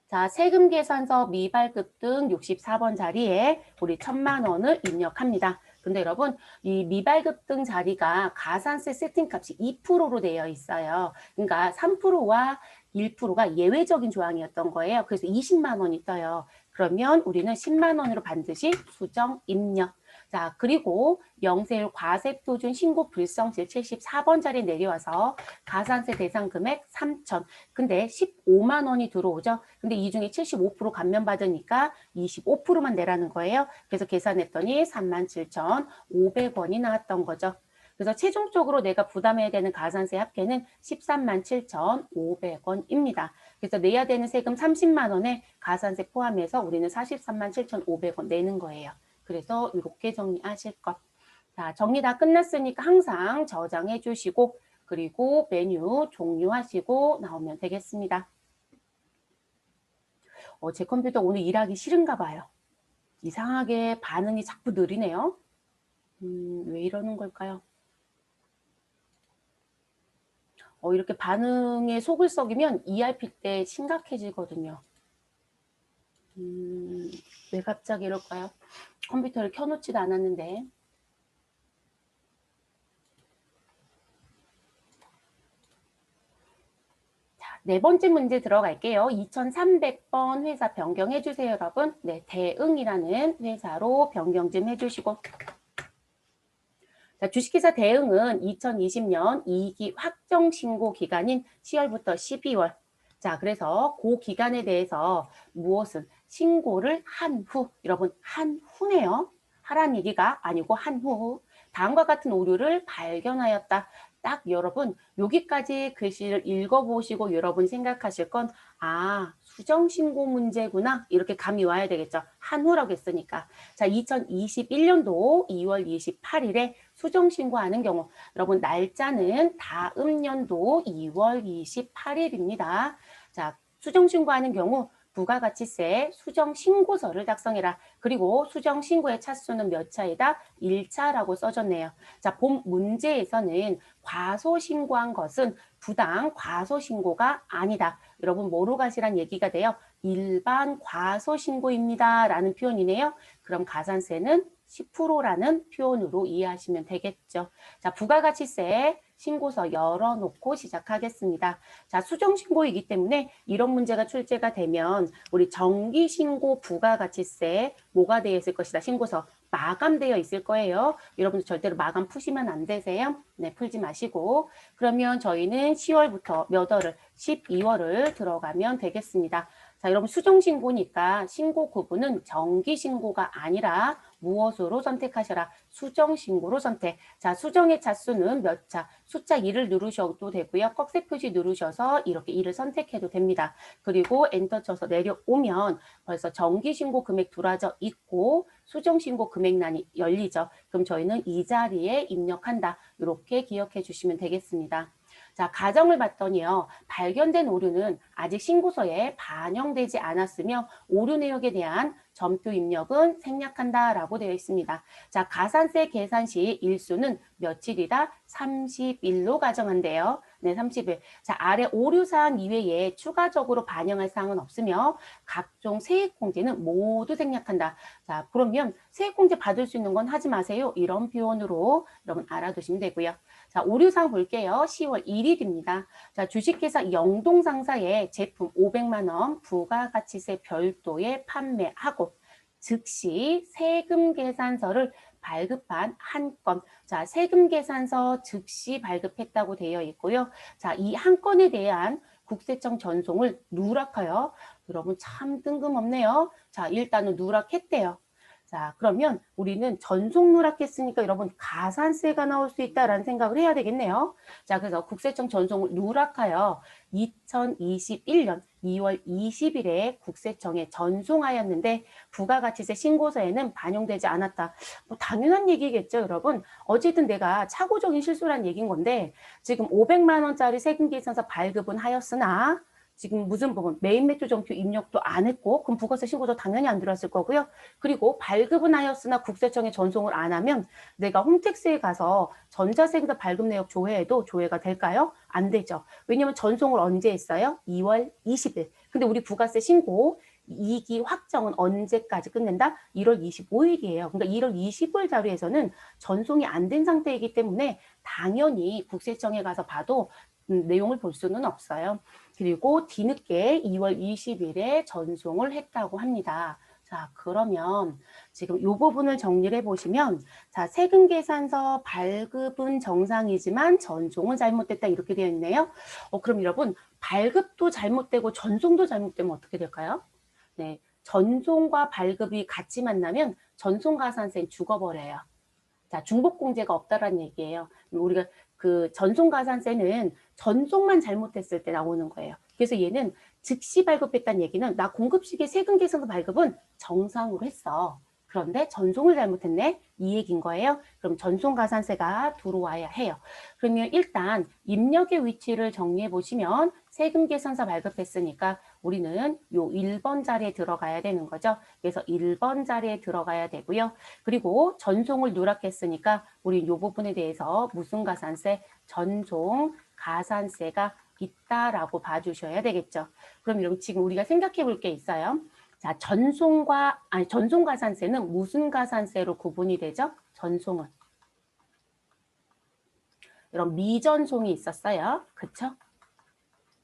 자, 세금 계산서 미발급 등 64번 자리에 우리 1,000만 원을 입력합니다. 근데 여러분, 이 미발급 등 자리가 가산세 세팅값이 2%로 되어 있어요. 그러니까 3%와 1%가 예외적인 조항이었던 거예요. 그래서 20만 원이 떠요. 그러면 우리는 10만 원으로 반드시 수정 입력. 자, 그리고 영세율 과세표준 신고 불성실 74번짜리 내려와서 가산세 대상 금액 3천. 근데 15만 원이 들어오죠. 근데 이 중에 75% 감면받으니까 25%만 내라는 거예요. 그래서 계산했더니 37,500원이 나왔던 거죠. 그래서 최종적으로 내가 부담해야 되는 가산세 합계는 137,500원입니다. 그래서 내야 되는 세금 30만 원에 가산세 포함해서 우리는 437,500원 내는 거예요. 그래서 이렇게 정리하실 것. 자, 정리 다 끝났으니까 항상 저장해 주시고 그리고 메뉴 종료하시고 나오면 되겠습니다. 제 컴퓨터 오늘 일하기 싫은가 봐요. 이상하게 반응이 자꾸 느리네요. 왜 이러는 걸까요? 이렇게 반응에 속을 썩이면 ERP 때 심각해지거든요. 왜 갑자기 이럴까요? 컴퓨터를 켜놓지도 않았는데. 자, 네 번째 문제 들어갈게요. 2300번 회사 변경해 주세요, 여러분. 네, 대응이라는 회사로 변경 좀 해주시고. 자, 주식회사 대응은 2020년 2기 확정 신고 기간인 10월부터 12월. 자, 그래서 그 기간에 대해서 무엇은 신고를 한 후, 여러분 한 후네요. 하란 얘기가 아니고 한 후. 다음과 같은 오류를 발견하였다. 딱 여러분 여기까지 글씨를 읽어보시고 여러분 생각하실 건 수정신고 문제구나 이렇게 감이 와야 되겠죠. 한 후라고 했으니까. 자, 2021년도 2월 28일에 수정신고하는 경우 여러분 날짜는 다음 연도 2월 28일입니다. 자, 수정신고하는 경우 부가가치세 수정신고서를 작성해라. 그리고 수정신고의 차수는 몇 차이다? 1차라고 써줬네요. 자, 본 문제에서는 과소신고한 것은 부당 과소신고가 아니다. 여러분 뭐로 가시란 얘기가 돼요? 일반 과소신고입니다. 라는 표현이네요. 그럼 가산세는 10%라는 표현으로 이해하시면 되겠죠. 자, 부가가치세 신고서 열어놓고 시작하겠습니다. 자, 수정신고이기 때문에 이런 문제가 출제가 되면 우리 정기신고 부가가치세 뭐가 되어 있을 것이다. 신고서 마감되어 있을 거예요. 여러분들 절대로 마감 푸시면 안 되세요. 네, 풀지 마시고. 그러면 저희는 10월부터 몇 월을 12월을 들어가면 되겠습니다. 자, 여러분 수정신고니까 신고 구분은 정기신고가 아니라 무엇으로 선택하셔라? 수정신고로 선택. 자, 수정의 차수는 몇 차? 숫자 2를 누르셔도 되고요. 꺽쇠 표시 누르셔서 이렇게 2를 선택해도 됩니다. 그리고 엔터 쳐서 내려오면 벌써 정기신고 금액 들어져 있고 수정신고 금액란이 열리죠. 그럼 저희는 이 자리에 입력한다. 이렇게 기억해 주시면 되겠습니다. 자, 가정을 봤더니요. 발견된 오류는 아직 신고서에 반영되지 않았으며 오류 내역에 대한 점표 입력은 생략한다라고 되어 있습니다. 자, 가산세 계산 시 일수는 며칠이다? 30일로 가정한대요. 네, 30일. 자, 아래 오류 사항 이외에 추가적으로 반영할 사항은 없으며 각종 세액공제는 모두 생략한다. 자, 그러면 세액공제 받을 수 있는 건 하지 마세요. 이런 표현으로 여러분 알아두시면 되고요. 자, 오류사항 볼게요. 10월 1일입니다. 자, 주식회사 영동상사에 제품 500만 원 부가가치세 별도의 판매하고 즉시 세금 계산서를 발급한 한 건. 자, 세금 계산서 즉시 발급했다고 되어 있고요. 자, 이 한 건에 대한 국세청 전송을 누락하여 여러분 참 뜬금없네요. 자, 일단은 누락했대요. 자, 그러면 우리는 전송 누락했으니까 여러분 가산세가 나올 수 있다라는 생각을 해야 되겠네요. 자, 그래서 국세청 전송을 누락하여 2021년 2월 20일에 국세청에 전송하였는데 부가가치세 신고서에는 반영되지 않았다. 뭐 당연한 얘기겠죠, 여러분. 어쨌든 내가 착오적인 실수란 얘기인 건데 지금 500만 원짜리 세금 계산서 발급은 하였으나 지금 무슨 부분 매입 매수 정표 입력도 안 했고 그럼 부가세 신고서 당연히 안 들어왔을 거고요. 그리고 발급은 하였으나 국세청에 전송을 안 하면 내가 홈택스에 가서 전자세금서 발급 내역 조회해도 조회가 될까요? 안 되죠. 왜냐면 전송을 언제 했어요? 2월 20일. 근데 우리 부가세 신고 2기 확정은 언제까지 끝낸다? 1월 25일이에요. 그러니까 1월 25일 자료에서는 전송이 안 된 상태이기 때문에 당연히 국세청에 가서 봐도 내용을 볼 수는 없어요. 그리고 뒤늦게 2월 20일에 전송을 했다고 합니다. 자, 그러면 지금 이 부분을 정리를 해보시면 자, 세금 계산서 발급은 정상이지만 전송은 잘못됐다 이렇게 되어 있네요. 그럼 여러분 발급도 잘못되고 전송도 잘못되면 어떻게 될까요? 네, 전송과 발급이 같이 만나면 전송가산세는 죽어버려요. 자, 중복공제가 없다라는 얘기예요. 우리가 그 전송가산세는 전송만 잘못했을 때 나오는 거예요. 그래서 얘는 즉시 발급했다는 얘기는 나 공급 시기에 세금 계산서 발급은 정상으로 했어. 그런데 전송을 잘못했네? 이 얘기인 거예요. 그럼 전송가산세가 들어와야 해요. 그러면 일단 입력의 위치를 정리해 보시면 세금 계산서 발급했으니까 우리는 요 1번 자리에 들어가야 되는 거죠. 그래서 1번 자리에 들어가야 되고요. 그리고 전송을 누락했으니까 우리 이 부분에 대해서 무슨 가산세? 전송 가산세가 있다라고 봐주셔야 되겠죠. 그럼 여러분 지금 우리가 생각해 볼 게 있어요. 자, 전송 가산세는 무슨 가산세로 구분이 되죠? 전송은. 이런 미전송이 있었어요. 그쵸?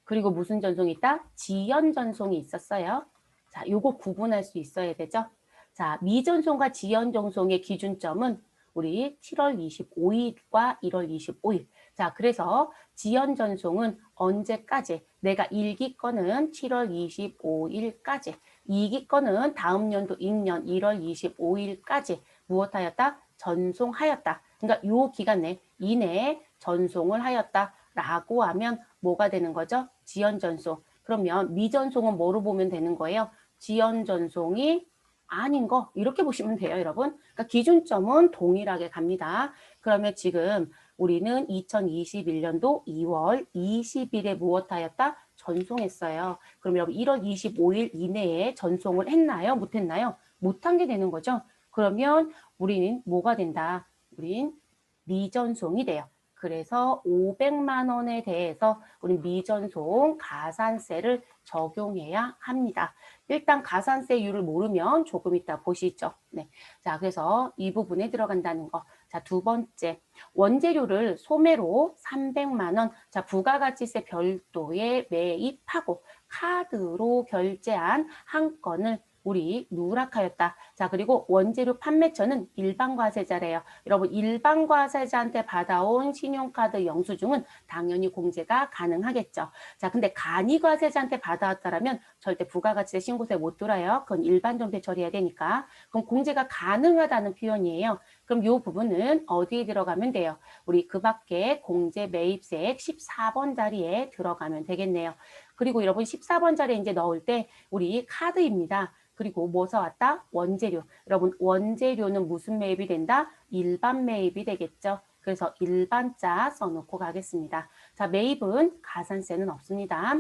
그리고 무슨 전송이 있다? 지연 전송이 있었어요. 자, 요거 구분할 수 있어야 되죠. 자, 미전송과 지연 전송의 기준점은 우리 7월 25일과 1월 25일. 자, 그래서 지연 전송은 언제까지? 내가 1기 건은 7월 25일까지, 2기 건은 다음 연도 임년 1월 25일까지 무엇하였다? 전송하였다. 그러니까 요 기간 이내에 전송을 하였다라고 하면 뭐가 되는 거죠? 지연 전송. 그러면 미전송은 뭐로 보면 되는 거예요? 지연 전송이 아닌 거 이렇게 보시면 돼요, 여러분. 그러니까 기준점은 동일하게 갑니다. 그러면 지금 우리는 2021년도 2월 20일에 무엇하였다? 전송했어요. 그럼 여러분 1월 25일 이내에 전송을 했나요? 못했나요? 못한 게 되는 거죠. 그러면 우리는 뭐가 된다? 우린 미전송이 돼요. 그래서 500만 원에 대해서 우리 미전송 가산세를 적용해야 합니다. 일단 가산세율을 모르면 조금 이따 보시죠. 네. 자, 그래서 이 부분에 들어간다는 거. 자, 두 번째. 원재료를 소매로 300만 원. 자, 부가가치세 별도에 매입하고 카드로 결제한 한 건을 우리 누락하였다. 자, 그리고 원재료 판매처는 일반과세자래요. 여러분, 일반과세자한테 받아온 신용카드 영수증은 당연히 공제가 가능하겠죠. 자, 근데 간이과세자한테 받아왔다라면 절대 부가가치세 신고세 못 들어요. 그건 일반정배 처리해야 되니까. 그럼 공제가 가능하다는 표현이에요. 그럼 이 부분은 어디에 들어가면 돼요? 우리 그 밖에 공제 매입세액 14번 자리에 들어가면 되겠네요. 그리고 여러분 14번 자리에 이제 넣을 때 우리 카드입니다. 그리고 뭐 사왔다? 원재료. 여러분 원재료는 무슨 매입이 된다? 일반 매입이 되겠죠. 그래서 일반자 써놓고 가겠습니다. 자, 매입은 가산세는 없습니다.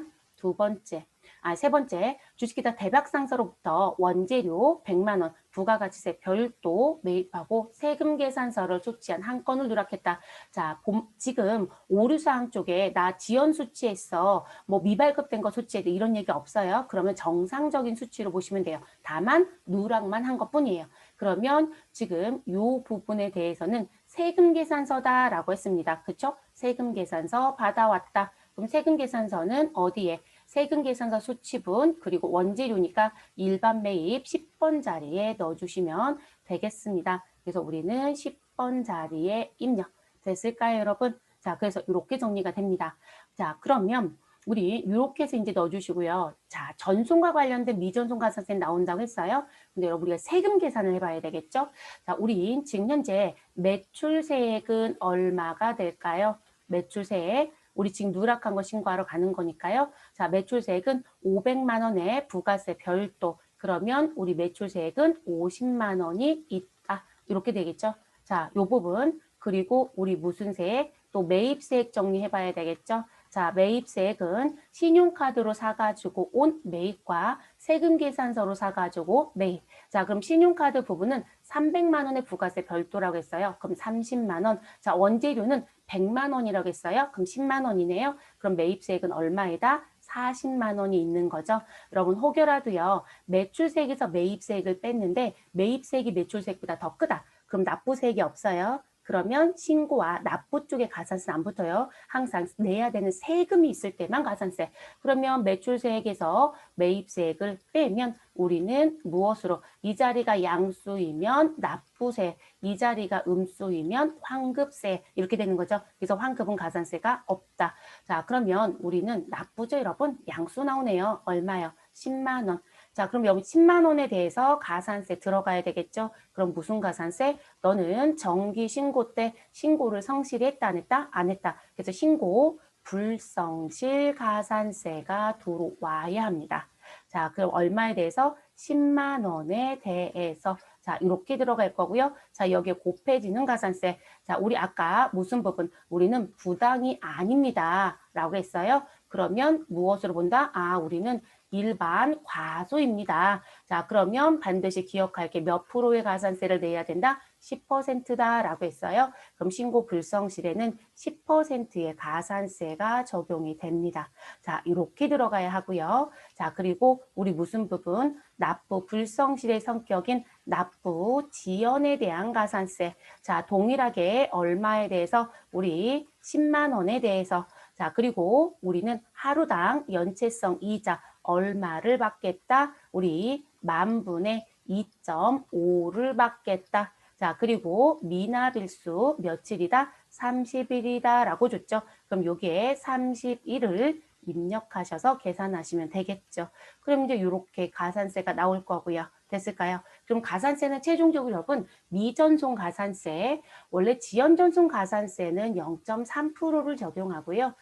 세 번째, 주식회사 대박상사로부터 원재료 100만 원 부가가치세 별도 매입하고 세금 계산서를 소치한 한 건을 누락했다. 자, 지금 오류사항 쪽에 나 지연 수치했어. 뭐 미발급된 거 소치해야 돼. 이런 얘기 없어요. 그러면 정상적인 수치로 보시면 돼요. 다만 누락만 한 것뿐이에요. 그러면 지금 이 부분에 대해서는 세금 계산서다라고 했습니다. 그쵸? 세금 계산서 받아왔다. 그럼 세금 계산서는 어디에? 세금 계산서 수치분 그리고 원재료니까 일반 매입 10번 자리에 넣어주시면 되겠습니다. 그래서 우리는 10번 자리에 입력 됐을까요, 여러분? 자, 그래서 이렇게 정리가 됩니다. 자, 그러면 우리 이렇게 해서 이제 넣어주시고요. 자, 전송과 관련된 미전송 가산세 나온다고 했어요. 근데 여러분 우리가 세금 계산을 해봐야 되겠죠? 자, 우리 지금 현재 매출세액은 얼마가 될까요? 매출세액. 우리 지금 누락한 거 신고하러 가는 거니까요. 자, 매출세액은 500만 원에 부가세 별도. 그러면 우리 매출세액은 50만 원이 있다. 이렇게 되겠죠. 자, 요 부분. 그리고 우리 무슨 세액? 또 매입세액 정리해봐야 되겠죠. 자, 매입세액은 신용카드로 사가지고 온 매입과 세금 계산서로 사가지고 매입. 자, 그럼 신용카드 부분은 300만 원의 부가세 별도라고 했어요. 그럼 30만 원. 자, 원재료는 100만 원이라고 했어요. 그럼 10만 원이네요. 그럼 매입세액은 얼마에다? 40만 원이 있는 거죠. 여러분 혹여라도요. 매출세액에서 매입세액을 뺐는데 매입세액이 매출세액보다 더 크다. 그럼 납부세액이 없어요. 그러면 신고와 납부 쪽에 가산세는 안 붙어요. 항상 내야 되는 세금이 있을 때만 가산세. 그러면 매출세액에서 매입세액을 빼면 우리는 무엇으로? 이 자리가 양수이면 납부세, 이 자리가 음수이면 환급세 이렇게 되는 거죠. 그래서 환급은 가산세가 없다. 자, 그러면 우리는 납부죠, 여러분. 양수 나오네요. 얼마요? 10만 원. 자, 그럼 여기 10만 원에 대해서 가산세 들어가야 되겠죠? 그럼 무슨 가산세? 너는 정기 신고 때 신고를 성실히 했다, 안 했다? 안 했다. 그래서 신고 불성실 가산세가 들어와야 합니다. 자, 그럼 얼마에 대해서? 10만 원에 대해서. 자, 이렇게 들어갈 거고요. 자, 여기에 곱해지는 가산세. 자, 우리 아까 무슨 부분? 우리는 부당이 아닙니다. 라고 했어요. 그러면 무엇으로 본다? 아, 우리는 일반 과소입니다. 자, 그러면 반드시 기억할 게 몇 프로의 가산세를 내야 된다? 10%다 라고 했어요. 그럼 신고 불성실에는 10%의 가산세가 적용이 됩니다. 자, 이렇게 들어가야 하고요. 자, 그리고 우리 무슨 부분? 납부 불성실의 성격인 납부 지연에 대한 가산세. 자, 동일하게 얼마에 대해서 우리 10만 원에 대해서. 자, 그리고 우리는 하루당 연체성 이자 얼마를 받겠다? 우리 만분의 2.5를 받겠다. 자, 그리고 미납일수 며칠이다? 30일이다 라고 줬죠. 그럼 여기에 30일을 입력하셔서 계산하시면 되겠죠. 그럼 이제 이렇게 가산세가 나올 거고요. 됐을까요? 그럼 가산세는 최종적으로 여러분 미전송 가산세, 원래 지연전송 가산세는 0.3%를 적용하고요.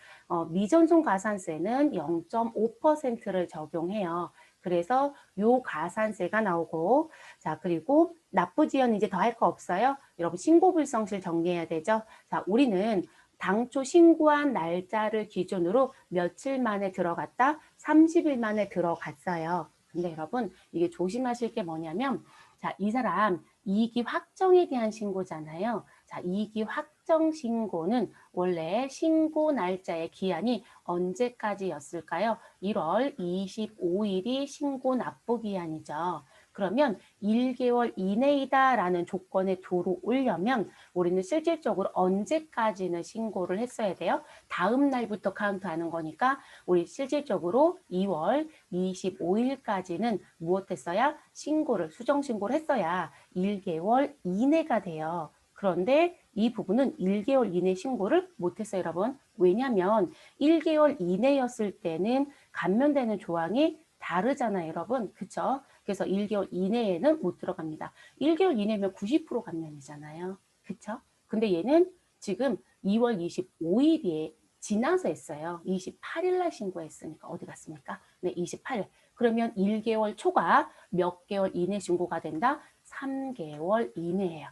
미전송 가산세는 0.5%를 적용해요. 그래서 요 가산세가 나오고, 자, 그리고 납부지연 이제 더 할 거 없어요. 여러분 신고불성실 정리해야 되죠. 자, 우리는 당초 신고한 날짜를 기준으로 며칠 만에 들어갔다? 30일 만에 들어갔어요. 근데 여러분 이게 조심하실 게 뭐냐면, 자, 이 사람 이익이 확정에 대한 신고잖아요. 자, 이익이 확정 신고는 원래 신고 날짜의 기한이 언제까지였을까요? 1월 25일이 신고 납부 기한이죠. 그러면 1개월 이내이다라는 조건에 들어오려면 우리는 실질적으로 언제까지는 신고를 했어야 돼요? 다음 날부터 카운트하는 거니까 우리 실질적으로 2월 25일까지는 무엇했어야? 신고를, 수정신고를 했어야 1개월 이내가 돼요. 그런데 이 부분은 1개월 이내 신고를 못했어요, 여러분. 왜냐하면 1개월 이내였을 때는 감면되는 조항이 다르잖아요, 여러분. 그쵸? 그래서 1개월 이내에는 못 들어갑니다. 1개월 이내면 90% 감면이잖아요. 그쵸? 근데 얘는 지금 2월 25일에 지나서 했어요. 28일 날 신고했으니까 어디 갔습니까? 네, 28일. 그러면 1개월 초과 몇 개월 이내 신고가 된다? 3개월 이내예요.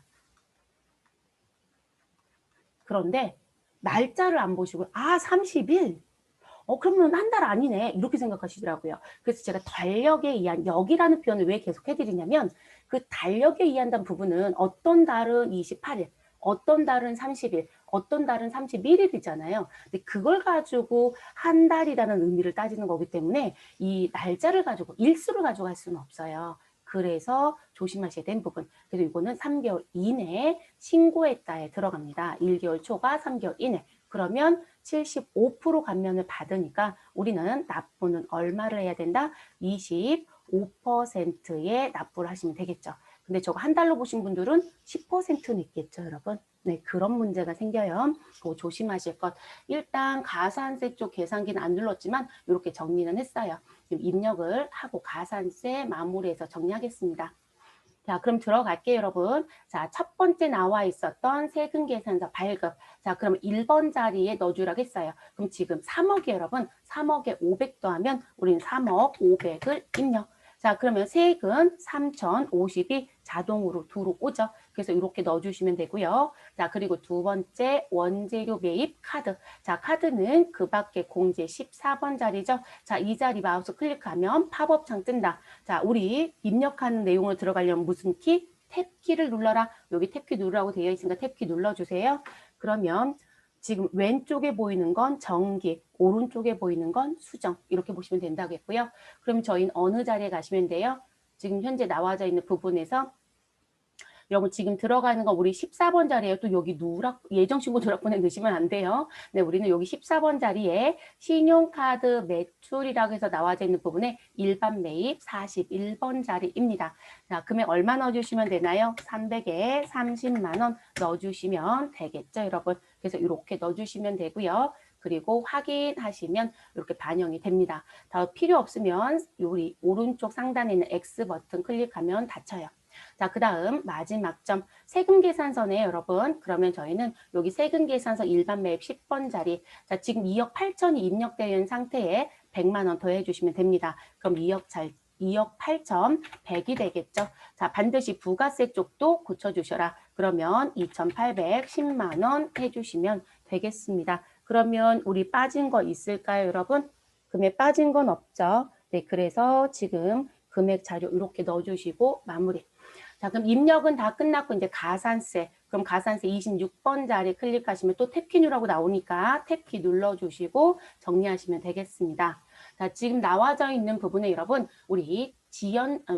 그런데 날짜를 안 보시고 30일? 그러면 한 달 아니네. 이렇게 생각하시더라고요. 그래서 제가 달력에 의한 여기라는 표현을 왜 계속 해드리냐면 그 달력에 의한다는 부분은 어떤 달은 28일, 어떤 달은 30일, 어떤 달은 31일이잖아요. 근데 그걸 가지고 한 달이라는 의미를 따지는 거기 때문에 이 날짜를 가지고 일수를 가지고 할 수는 없어요. 그래서 조심하셔야 되는 부분. 그래서 이거는 3개월 이내에 신고했다에 들어갑니다. 1개월 초과 3개월 이내. 그러면 75% 감면을 받으니까 우리는 납부는 얼마를 해야 된다? 25%의 납부를 하시면 되겠죠. 근데 저거 한 달로 보신 분들은 10%는 있겠죠, 여러분. 네, 그런 문제가 생겨요. 그거 조심하실 것. 일단 가산세 쪽 계산기는 안 눌렀지만 이렇게 정리는 했어요. 지금 입력을 하고 가산세 마무리해서 정리하겠습니다. 자, 그럼 들어갈게요, 여러분. 자, 첫 번째 나와 있었던 세금 계산서 발급. 자, 그럼 1번 자리에 넣어주라고 했어요. 그럼 지금 3억이에요, 여러분. 3억에 500 더하면 우리는 3억 500을 입력. 자, 그러면 세금 3,050이 자동으로 들어오죠. 그래서 이렇게 넣어주시면 되고요. 자, 그리고 두 번째 원재료 매입 카드. 자, 카드는 그 밖에 공제 14번 자리죠. 자, 이 자리 마우스 클릭하면 팝업창 뜬다. 자, 우리 입력하는 내용을 들어가려면 무슨 키? 탭키를 눌러라. 여기 탭키 누르라고 되어 있으니까 탭키 눌러주세요. 그러면 지금 왼쪽에 보이는 건 정기, 오른쪽에 보이는 건 수정. 이렇게 보시면 된다겠고요. 그럼 저희는 어느 자리에 가시면 돼요? 지금 현재 나와져 있는 부분에서 여러분 지금 들어가는 거 우리 14번 자리에 또 여기 예정신고 누락본에 넣으시면 안 돼요. 네, 우리는 여기 14번 자리에 신용카드 매출이라고 해서 나와져 있는 부분에 일반 매입 41번 자리입니다. 자, 금액 얼마 넣어주시면 되나요? 300에 30만 원 넣어주시면 되겠죠, 여러분. 그래서 이렇게 넣어주시면 되고요. 그리고 확인하시면 이렇게 반영이 됩니다. 더 필요 없으면 우리 오른쪽 상단에 있는 X 버튼 클릭하면 닫혀요. 자, 그 다음 마지막 점 세금 계산서네 여러분. 그러면 저희는 여기 세금 계산서 일반 매입 10번 자리. 자, 지금 2억 8천이 입력되어 있는 상태에 100만 원 더해 주시면 됩니다. 그럼 2억 8천 100이 되겠죠. 자, 반드시 부가세 쪽도 고쳐주셔라. 그러면 2,810만 원 해주시면 되겠습니다. 그러면 우리 빠진 거 있을까요, 여러분? 금액 빠진 건 없죠. 네, 그래서 지금 금액 자료 이렇게 넣어주시고 마무리. 자, 그럼 입력은 다 끝났고 이제 가산세. 그럼 가산세 26번 자리 클릭하시면 또 탭키 누르라고 나오니까 탭키 눌러주시고 정리하시면 되겠습니다. 자, 지금 나와져 있는 부분에 여러분 우리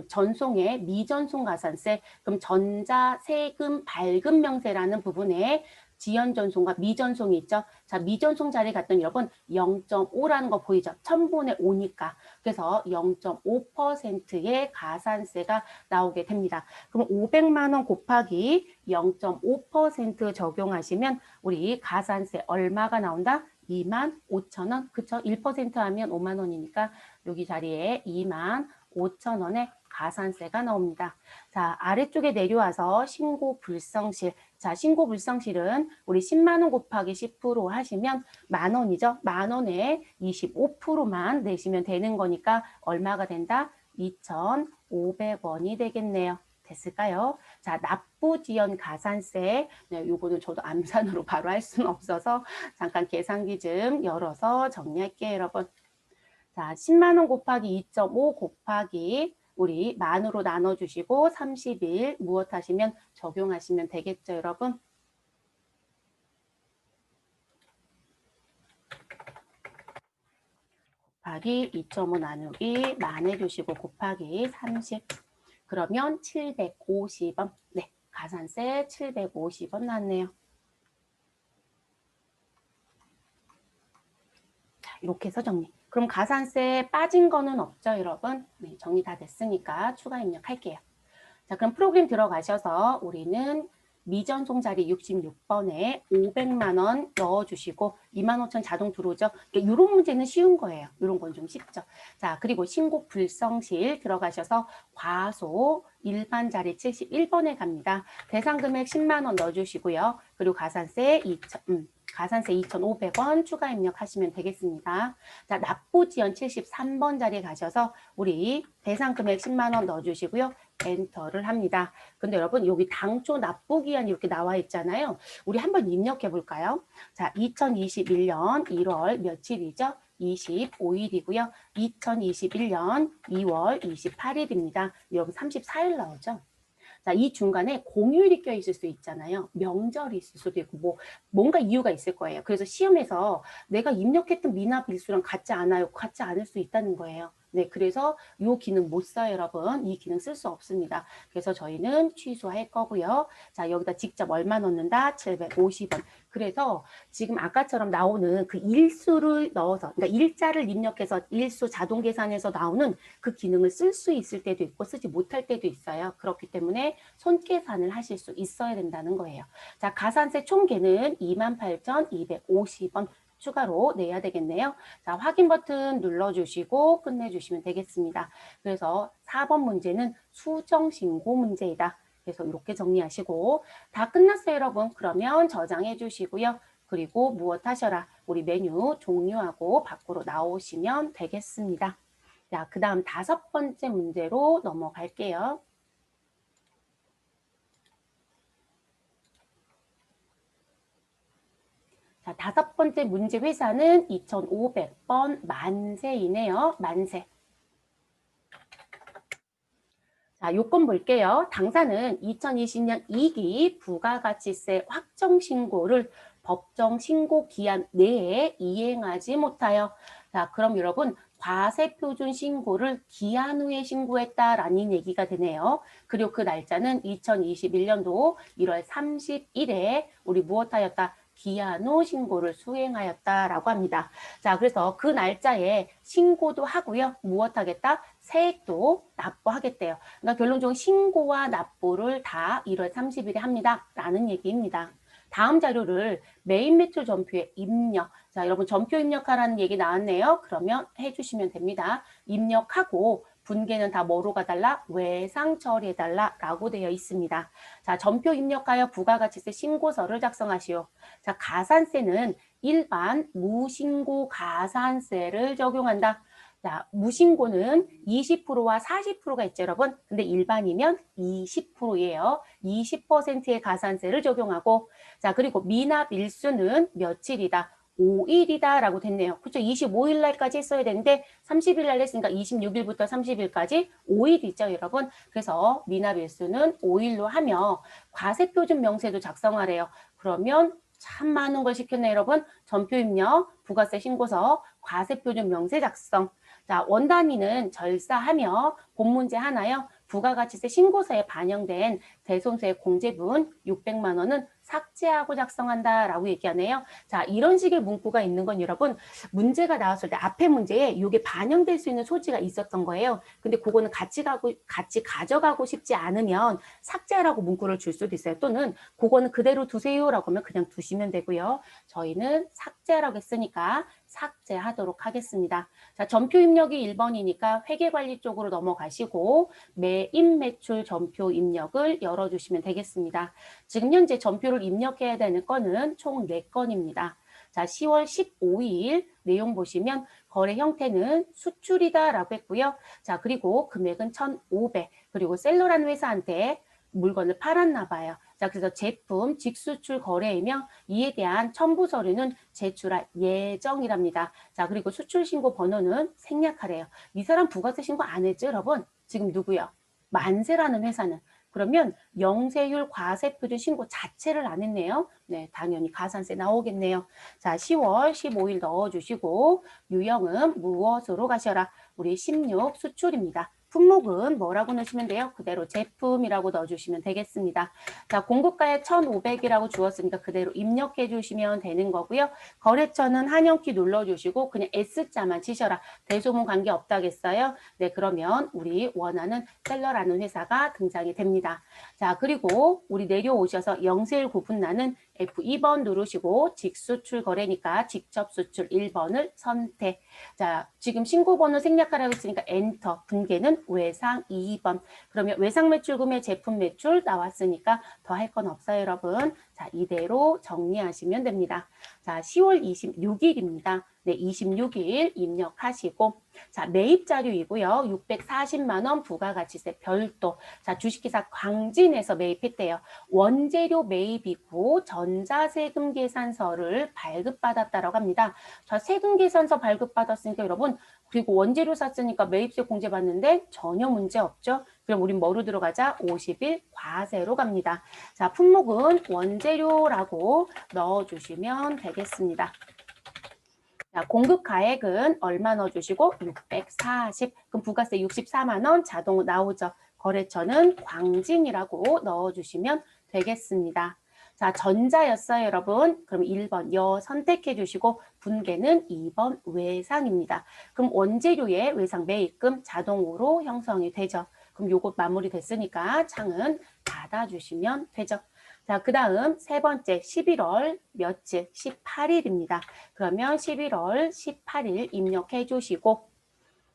전송의 미전송 가산세, 그럼 전자세금 발급 명세라는 부분에 지연전송과 미전송이 있죠. 자, 미전송 자리에 갔더니 여러분 0.5라는 거 보이죠? 1000분의 5니까. 그래서 0.5%의 가산세가 나오게 됩니다. 그럼 500만 원 곱하기 0.5% 적용하시면 우리 가산세 얼마가 나온다? 25,000원. 그쵸? 1% 하면 5만 원이니까 여기 자리에 25,000원의 가산세가 나옵니다. 자, 아래쪽에 내려와서 신고 불성실. 자, 신고 불성실은 우리 10만 원 곱하기 10% 하시면 만 원이죠. 만 원에 25%만 내시면 되는 거니까 얼마가 된다? 2,500원이 되겠네요. 됐을까요? 자, 납부지연 가산세. 네, 요거는 저도 암산으로 바로 할 수는 없어서 잠깐 계산기 좀 열어서 정리할게요, 여러분. 자, 10만 원 곱하기 2.5 곱하기 우리 만으로 나눠주시고 30일 무엇 하시면 적용하시면 되겠죠, 여러분? 곱하기 2.5 나누기 만 해주시고 곱하기 30. 그러면 750원. 네, 가산세 750원 났네요. 자, 이렇게 해서 정리. 그럼 가산세 빠진 거는 없죠, 여러분? 네, 정리 다 됐으니까 추가 입력할게요. 자, 그럼 프로그램 들어가셔서 우리는 미전송 자리 66번에 500만 원 넣어주시고 25,000 자동 들어오죠. 이런 문제는 쉬운 거예요. 이런 건 좀 쉽죠. 자, 그리고 신고 불성실 들어가셔서 과소 일반 자리 71번에 갑니다. 대상 금액 10만 원 넣어주시고요. 그리고 가산세 2,500원 추가 입력하시면 되겠습니다. 자, 납부지연 73번 자리에 가셔서 우리 대상 금액 10만 원 넣어주시고요. 엔터를 합니다. 근데 여러분 여기 당초 납부기한 이렇게 나와 있잖아요. 우리 한번 입력해 볼까요? 자, 2021년 1월 며칠이죠? 25일이고요. 2021년 2월 28일입니다. 여기 34일 나오죠? 자, 이 중간에 공휴일이 껴있을 수 있잖아요. 명절이 있을 수도 있고, 뭔가 이유가 있을 거예요. 그래서 시험에서 내가 입력했던 미납 일수랑 같지 않아요. 같지 않을 수 있다는 거예요. 네, 그래서 이 기능 못 써요, 여러분. 이 기능 쓸 수 없습니다. 그래서 저희는 취소할 거고요. 자, 여기다 직접 얼마 넣는다? 750원. 그래서 지금 아까처럼 나오는 그 일수를 넣어서, 그러니까 일자를 입력해서 일수 자동 계산해서 나오는 그 기능을 쓸 수 있을 때도 있고 쓰지 못할 때도 있어요. 그렇기 때문에 손계산을 하실 수 있어야 된다는 거예요. 자, 가산세 총계는 28,250원 추가로 내야 되겠네요. 자, 확인 버튼 눌러주시고 끝내주시면 되겠습니다. 그래서 4번 문제는 수정신고 문제이다. 그래서 이렇게 정리하시고 다 끝났어요, 여러분. 그러면 저장해 주시고요. 그리고 무엇 하셔라. 우리 메뉴 종료하고 밖으로 나오시면 되겠습니다. 자, 그 다음 5번째 문제로 넘어갈게요. 자, 5번째 문제 회사는 2500번 만세이네요. 만세. 자, 요건 볼게요. 당사는 2020년 2기 부가가치세 확정 신고를 법정 신고 기한 내에 이행하지 못하여 자, 그럼 여러분 과세표준 신고를 기한 후에 신고했다라는 얘기가 되네요. 그리고 그 날짜는 2021년도 1월 30일에 우리 무엇하였다? 기한 후 신고를 수행하였다라고 합니다. 자, 그래서 그 날짜에 신고도 하고요. 무엇하겠다? 세액도 납부하겠대요. 그러니까 결론적으로 신고와 납부를 다 1월 30일에 합니다. 라는 얘기입니다. 다음 자료를 메인 매출 전표에 입력. 자, 여러분 전표 입력하라는 얘기 나왔네요. 그러면 해주시면 됩니다. 입력하고 분계는 다 뭐로 가달라? 외상 처리해달라 라고 되어 있습니다. 자, 전표 입력하여 부가가치세 신고서를 작성하시오. 자, 가산세는 일반 무신고 가산세를 적용한다. 자, 무신고는 20%와 40%가 있죠, 여러분. 근데 일반이면 20%예요. 20%의 가산세를 적용하고 자, 그리고 미납 일수는 며칠이다. 5일이다 라고 됐네요. 그렇죠? 25일 날까지 했어야 되는데 30일 날 했으니까 26일부터 30일까지 5일이죠, 여러분. 그래서 미납 일수는 5일로 하며 과세표준 명세도 작성하래요. 그러면 참 많은 걸 시켰네, 여러분. 전표 입력, 부가세 신고서, 과세표준 명세 작성. 자, 원단위는 절사하며 본 문제 하나요. 부가가치세 신고서에 반영된 대손세 공제분 600만 원은 삭제하고 작성한다라고 얘기하네요. 자, 이런 식의 문구가 있는 건 여러분 문제가 나왔을 때 앞에 문제에 이게 반영될 수 있는 소지가 있었던 거예요. 근데 그거는 같이 가져가고 싶지 않으면 삭제하라고 문구를 줄 수도 있어요. 또는 그거는 그대로 두세요라고 하면 그냥 두시면 되고요. 저희는 삭제하라고 했으니까 삭제하도록 하겠습니다. 자, 전표 입력이 1번이니까 회계관리 쪽으로 넘어가시고 매입 매출 전표 입력을 열어주시면 되겠습니다. 지금 현재 전표를 입력해야 되는 건은 총 4건입니다. 자, 10월 15일 내용 보시면 거래 형태는 수출이다 라고 했고요. 자, 그리고 금액은 1,500 그리고 셀러라는 회사한테 물건을 팔았나 봐요. 자, 그래서 제품 직수출 거래이며 이에 대한 첨부 서류는 제출할 예정이랍니다. 자, 그리고 수출 신고 번호는 생략하래요. 이 사람 부가세 신고 안 했죠, 여러분? 지금 누구요? 만세라는 회사는. 그러면 영세율 과세표준 신고 자체를 안 했네요. 네, 당연히 가산세 나오겠네요. 자, 10월 15일 넣어주시고 유형은 무엇으로 가셔라? 우리 16 수출입니다. 품목은 뭐라고 넣으시면 돼요? 그대로 제품이라고 넣어주시면 되겠습니다. 자, 공급가액 1,500이라고 주었으니까 그대로 입력해 주시면 되는 거고요. 거래처는 한영키 눌러주시고 그냥 S자만 치셔라. 대소문 관계없다겠어요? 네, 그러면 우리 원하는 셀러라는 회사가 등장이 됩니다. 자, 그리고 우리 내려오셔서 영세일 구분나는 F2번 누르시고 직수출 거래니까 직접 수출 1번을 선택. 자, 지금 신고번호 생략하라고 했으니까 엔터. 분계는 외상 2번. 그러면 외상 매출금의 제품 매출 나왔으니까 더 할 건 없어요, 여러분. 자, 이대로 정리하시면 됩니다. 자, 10월 26일입니다. 네, 26일 입력하시고, 자, 매입 자료이고요. 640만 원 부가가치세 별도. 자, 주식회사 광진에서 매입했대요. 원재료 매입이고 전자세금 계산서를 발급받았다라고 합니다. 자, 세금 계산서 발급받았으니까 여러분, 그리고 원재료 샀으니까 매입세 공제 받는데 전혀 문제 없죠. 그럼 우린 뭐로 들어가자? 50일 과세로 갑니다. 자, 품목은 원재료라고 넣어주시면 되겠습니다. 자, 공급 가액은 얼마 넣어주시고 640. 그럼 부가세 64만 원 자동으로 나오죠. 거래처는 광진이라고 넣어주시면 되겠습니다. 자, 전자였어요, 여러분. 그럼 1번 여 선택해 주시고 분계는 2번 외상입니다. 그럼 원재료의 외상 매입금 자동으로 형성이 되죠. 그럼 요것 마무리 됐으니까 창은 닫아주시면 되죠. 자, 그 다음 세 번째 11월 며칠? 18일입니다. 그러면 11월 18일 입력해 주시고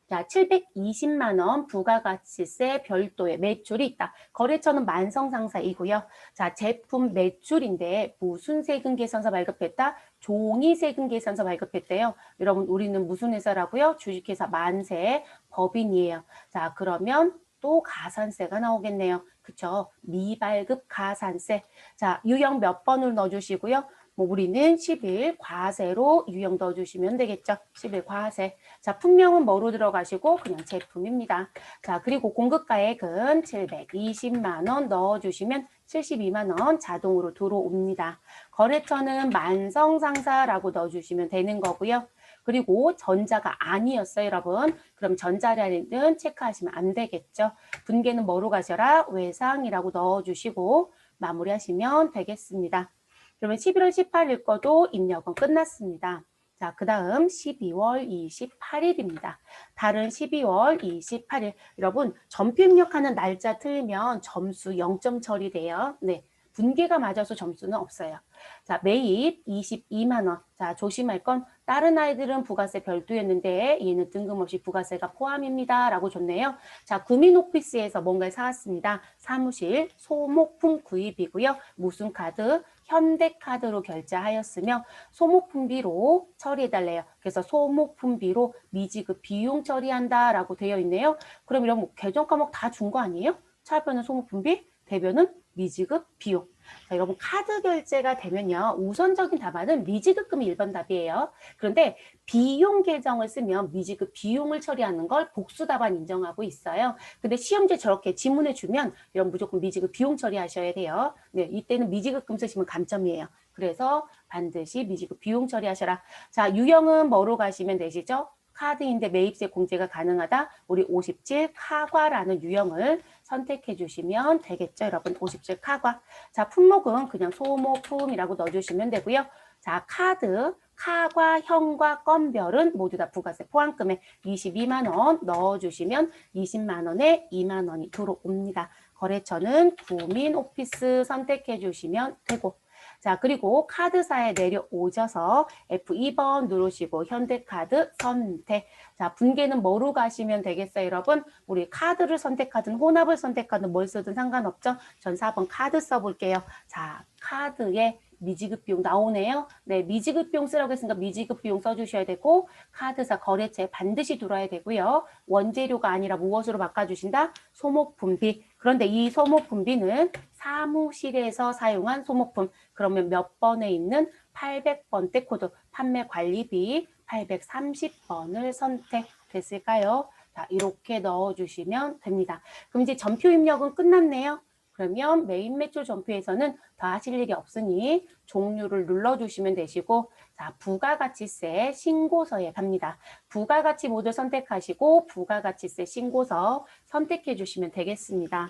자, 720만 원 부가가치세 별도의 매출이 있다. 거래처는 만성상사이고요. 자, 제품 매출인데 무슨 세금 계산서 발급했다? 종이 세금 계산서 발급했대요. 여러분, 우리는 무슨 회사라고요? 주식회사 만세 법인이에요. 자, 그러면 또 가산세가 나오겠네요. 그쵸? 미발급 가산세. 자, 유형 몇 번을 넣어주시고요. 뭐 우리는 10일 과세로 유형 넣어주시면 되겠죠. 10일 과세. 자, 품명은 뭐로 들어가시고 그냥 제품입니다. 자, 그리고 공급가액은 720만 원 넣어주시면 72만 원 자동으로 들어옵니다. 거래처는 만성상사라고 넣어주시면 되는 거고요. 그리고 전자가 아니었어요, 여러분. 그럼 전자라는 체크하시면 안 되겠죠. 분계는 뭐로 가셔라? 외상이라고 넣어주시고 마무리하시면 되겠습니다. 그러면 11월 18일 거도 입력은 끝났습니다. 자, 그 다음 12월 28일입니다. 다른 12월 28일. 여러분, 전표 입력하는 날짜 틀리면 점수 0점 처리돼요. 네. 분계가 맞아서 점수는 없어요. 자, 매입 22만 원. 자, 조심할 건 다른 아이들은 부가세 별도였는데 얘는 뜬금없이 부가세가 포함입니다. 라고 줬네요. 자, 구민 오피스에서 뭔가를 사왔습니다. 사무실 소모품 구입이고요. 무슨 카드? 현대카드로 결제하였으며 소모품비로 처리해달래요. 그래서 소모품비로 미지급 비용 처리한다라고 되어 있네요. 그럼 이런 계정 과목 다 준 거 아니에요? 차변은 소모품비, 대변은 미지급 비용. 자, 여러분 카드 결제가 되면요. 우선적인 답안은 미지급금이 1번 답이에요. 그런데 비용 계정을 쓰면 미지급 비용을 처리하는 걸 복수 답안 인정하고 있어요. 근데 시험지에 저렇게 지문해 주면 여러분 무조건 미지급 비용 처리하셔야 돼요. 네, 이때는 미지급금 쓰시면 감점이에요. 그래서 반드시 미지급 비용 처리하셔라. 자, 유형은 뭐로 가시면 되시죠? 카드인데 매입세 공제가 가능하다. 우리 57 카과라는 유형을 선택해 주시면 되겠죠. 여러분 57 카과. 자, 품목은 그냥 소모품이라고 넣어주시면 되고요. 자, 카드, 카과, 현과 건별은 모두 다 부가세 포함금에 22만 원 넣어주시면 20만 원에 2만 원이 들어옵니다. 거래처는 구민 오피스 선택해 주시면 되고 자, 그리고 카드사에 내려오셔서 F2번 누르시고 현대카드 선택. 자, 분계는 뭐로 가시면 되겠어요, 여러분? 우리 카드를 선택하든 혼합을 선택하든 뭘 쓰든 상관없죠? 전 4번 카드 써볼게요. 자, 카드에 미지급 비용 나오네요. 네, 미지급 비용 쓰라고 했으니까 미지급 비용 써주셔야 되고 카드사 거래처에 반드시 들어와야 되고요. 원재료가 아니라 무엇으로 바꿔주신다? 소모품비. 그런데 이 소모품비는 사무실에서 사용한 소모품. 그러면 몇 번에 있는 800번대 코드 판매관리비 830번을 선택됐을까요? 자, 이렇게 넣어주시면 됩니다. 그럼 이제 전표 입력은 끝났네요. 그러면 메인 매출 전표에서는 더 하실 일이 없으니 종류를 눌러주시면 되시고 자, 부가가치세 신고서에 갑니다. 부가가치 모두 선택하시고 부가가치세 신고서 선택해 주시면 되겠습니다.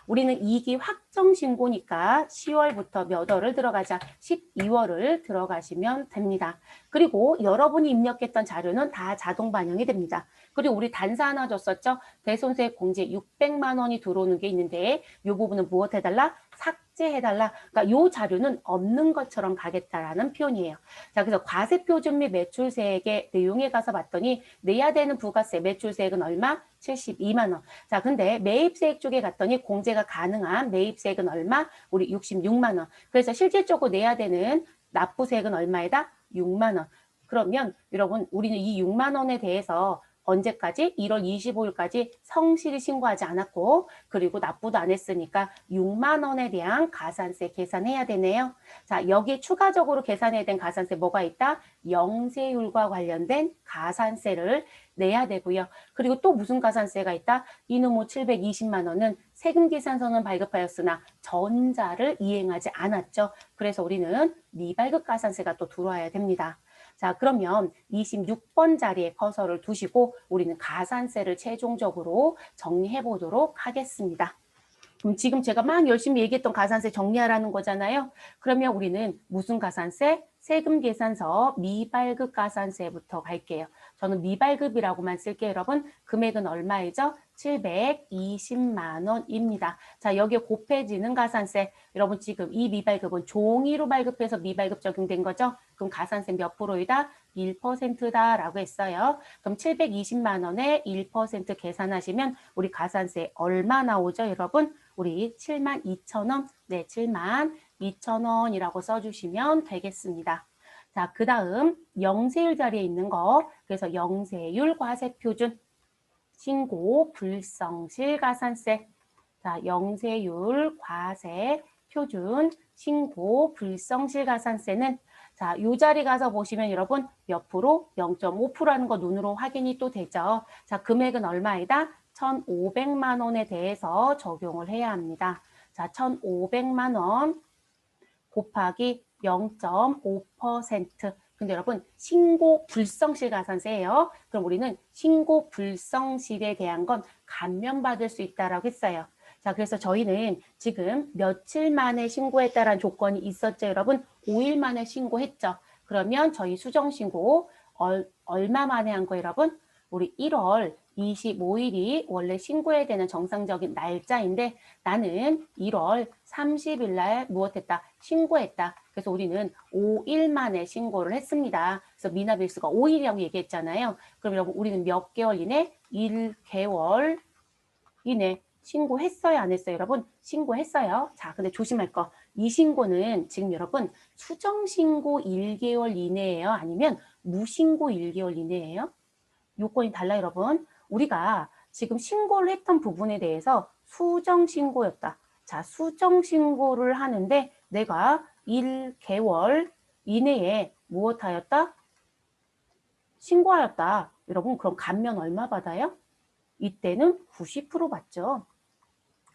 우리는 2기 확정 신고니까 10월부터 몇 월을 들어가자 12월을 들어가시면 됩니다. 그리고 여러분이 입력했던 자료는 다 자동 반영이 됩니다. 그리고 우리 단서 하나 줬었죠? 대손수익 공제 600만 원이 들어오는 게 있는데 이 부분은 무엇 해달라? 삭제해달라. 그러니까 이 자료는 없는 것처럼 가겠다라는 표현이에요. 자, 그래서 과세표준 및 매출세액의 내용에 가서 봤더니 내야 되는 부가세 매출세액은 얼마? 72만 원. 자, 근데 매입세액 쪽에 갔더니 공제가 가능한 매입세액은 얼마? 우리 66만 원. 그래서 실질적으로 내야 되는 납부세액은 얼마이다? 6만 원. 그러면 여러분 우리는 이 6만 원에 대해서 언제까지? 1월 25일까지 성실히 신고하지 않았고 그리고 납부도 안 했으니까 6만 원에 대한 가산세 계산해야 되네요. 자, 여기에 추가적으로 계산해야 된 가산세 뭐가 있다? 영세율과 관련된 가산세를 내야 되고요. 그리고 또 무슨 가산세가 있다? 이놈의 720만 원은 세금 계산서는 발급하였으나 전자를 이행하지 않았죠. 그래서 우리는 미발급 가산세가 또 들어와야 됩니다. 자, 그러면 26번 자리에 커서를 두시고 우리는 가산세를 최종적으로 정리해 보도록 하겠습니다. 그럼 지금 제가 막 열심히 얘기했던 가산세 정리하라는 거잖아요. 그러면 우리는 무슨 가산세? 세금 계산서 미발급 가산세부터 갈게요. 저는 미발급이라고만 쓸게요, 여러분. 금액은 얼마이죠? 720만 원입니다. 자, 여기에 곱해지는 가산세. 여러분 지금 이 미발급은 종이로 발급해서 미발급 적용된 거죠? 그럼 가산세 몇 프로이다? 1%다라고 했어요. 그럼 720만 원에 1% 계산하시면 우리 가산세 얼마 나오죠, 여러분? 우리 72,000원, 네, 72,000원이라고 써주시면 되겠습니다. 자, 그 다음 영세율 자리에 있는 거, 그래서 영세율 과세표준, 신고 불성실 가산세, 자, 영세율 과세 표준 신고 불성실 가산세는 자, 이 자리 가서 보시면 여러분 몇 프로? 0.5%라는 거 눈으로 확인이 또 되죠. 자, 금액은 얼마이다? 1,500만 원에 대해서 적용을 해야 합니다. 자, 1,500만 원 곱하기 0.5%. 근데 여러분 신고 불성실 가산세예요. 그럼 우리는 신고 불성실에 대한 건 감면받을 수 있다라고 했어요. 자, 그래서 저희는 지금 며칠 만에 신고했다라는 조건이 있었죠, 여러분? 5일 만에 신고했죠. 그러면 저희 수정신고 얼마 만에 한 거예요, 여러분? 우리 1월 25일이 원래 신고해야 되는 정상적인 날짜인데 나는 1월 30일 날 무엇했다? 신고했다. 그래서 우리는 5일 만에 신고를 했습니다. 그래서 미납일수가 5일이라고 얘기했잖아요. 그럼 여러분 우리는 몇 개월 이내? 1개월 이내 신고했어요, 안 했어요, 여러분? 신고했어요. 자, 근데 조심할 거. 이 신고는 지금 여러분 수정신고 1개월 이내예요? 아니면 무신고 1개월 이내예요? 요건이 달라요, 여러분. 우리가 지금 신고를 했던 부분에 대해서 수정신고였다. 자, 수정신고를 하는데 내가 1개월 이내에 무엇하였다? 신고하였다. 여러분, 그럼 감면 얼마 받아요? 이때는 90% 받죠.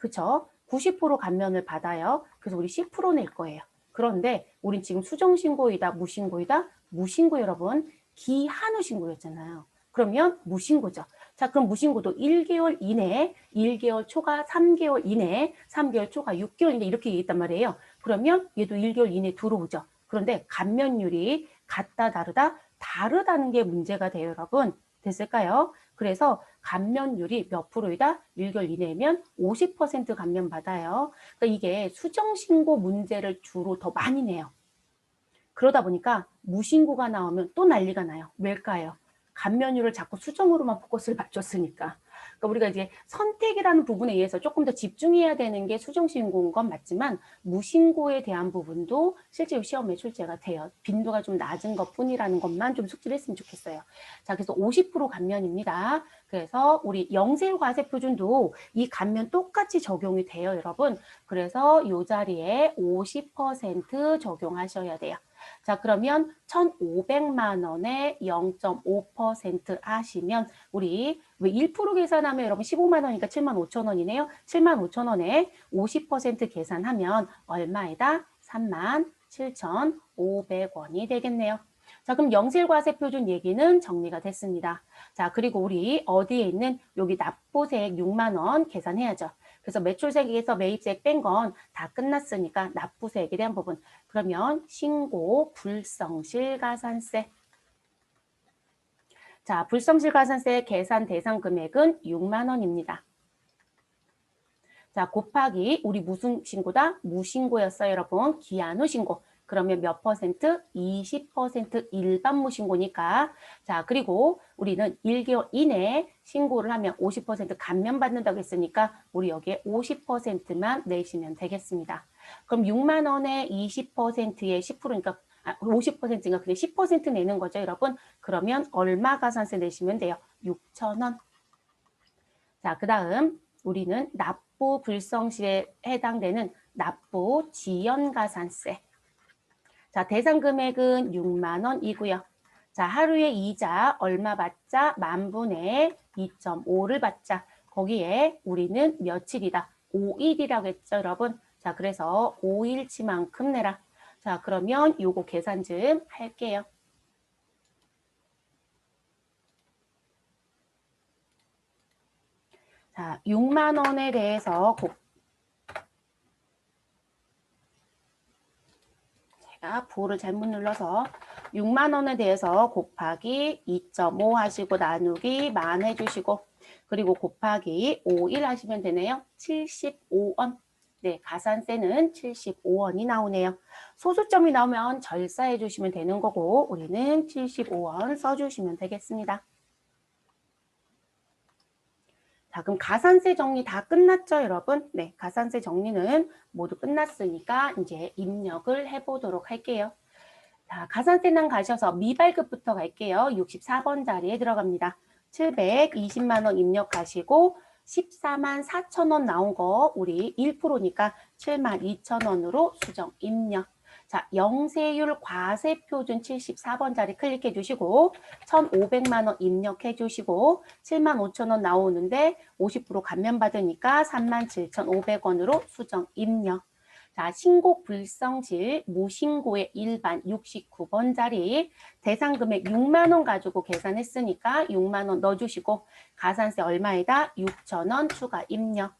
그쵸? 90% 감면을 받아요. 그래서 우리 10% 낼 거예요. 그런데 우린 지금 수정신고이다, 무신고이다? 무신고 여러분, 기한후 신고였잖아요. 그러면 무신고죠. 자, 그럼 무신고도 1개월 이내, 1개월 초과 3개월 이내, 3개월 초과 6개월 이내 이렇게 얘기했단 말이에요. 그러면 얘도 1개월 이내 들어오죠. 그런데 감면율이 같다, 다르다? 다르다는 게 문제가 돼요, 여러분. 됐을까요? 그래서 감면율이 몇 프로이다? 1개월 이내면 50% 감면 받아요. 그러니까 이게 수정신고 문제를 주로 더 많이 내요. 그러다 보니까 무신고가 나오면 또 난리가 나요. 왜일까요? 감면율을 자꾸 수정으로만 포커스를 맞췄으니까. 그러니까 우리가 이제 선택이라는 부분에 의해서 조금 더 집중해야 되는 게 수정신고인 건 맞지만 무신고에 대한 부분도 실제로 시험에 출제가 돼요. 빈도가 좀 낮은 것뿐이라는 것만 좀 숙지를 했으면 좋겠어요. 자, 그래서 50% 감면입니다. 그래서 우리 영세율 과세 표준도 이 감면 똑같이 적용이 돼요, 여러분. 그래서 이 자리에 50% 적용하셔야 돼요. 자, 그러면 1,500만 원에 0.5% 하시면 우리 왜 1% 계산하면 여러분 15만 원이니까 75,000원이네요. 75,000원에 50% 계산하면 얼마이다? 37,500원이 되겠네요. 자, 그럼 영실과세 표준 얘기는 정리가 됐습니다. 자, 그리고 우리 어디에 있는 여기 납부세액 6만 원 계산해야죠. 그래서 매출세액에서 매입세액 뺀 건 다 끝났으니까 납부세액에 대한 부분. 그러면 신고 불성실가산세. 자, 불성실가산세 계산 대상 금액은 6만 원입니다. 자, 곱하기 우리 무슨 신고다? 무신고였어요, 여러분. 기한후 신고. 그러면 몇 퍼센트? 20% 일반 무신고니까. 자, 그리고 우리는 1개월 이내에 신고를 하면 50% 감면받는다고 했으니까 우리 여기에 50%만 내시면 되겠습니다. 그럼 6만 원에 20%에 10%니까 50%인가 그래 10% 내는 거죠, 여러분. 그러면 얼마 가산세 내시면 돼요? 6,000원. 자, 그다음 우리는 납부 불성실에 해당되는 납부 지연 가산세. 자, 대상 금액은 6만 원이고요. 자, 하루에 이자 얼마 받자? 만분의 2.5를 받자. 거기에 우리는 며칠이다? 5일이라고 했죠, 여러분. 자, 그래서 5일치만큼 내라. 자, 그러면 요거 계산 좀 할게요. 자, 6만 원에 대해서 제가 부호를 잘못 눌러서 6만 원에 대해서 곱하기 2.5 하시고 나누기 만 해주시고 그리고 곱하기 5일 하시면 되네요. 75원. 네, 가산세는 75원이 나오네요. 소수점이 나오면 절사해 주시면 되는 거고 우리는 75원 써주시면 되겠습니다. 자, 그럼 가산세 정리 다 끝났죠, 여러분? 네, 가산세 정리는 모두 끝났으니까 이제 입력을 해보도록 할게요. 자, 가산세난 가셔서 미발급부터 갈게요. 64번 자리에 들어갑니다. 720만 원 입력하시고 14만 4천 원 나온 거 우리 1%니까 7만 2천 원으로 수정 입력. 자, 영세율 과세표준 74번 자리 클릭해 주시고 1,500만 원 입력해 주시고 7만 5천 원 나오는데 50% 감면 받으니까 37,500원으로 수정 입력. 자, 신고 불성실 무신고의 일반 69번 자리 대상 금액 6만 원 가지고 계산했으니까 6만 원 넣어주시고 가산세 얼마에다 6천 원 추가 입력.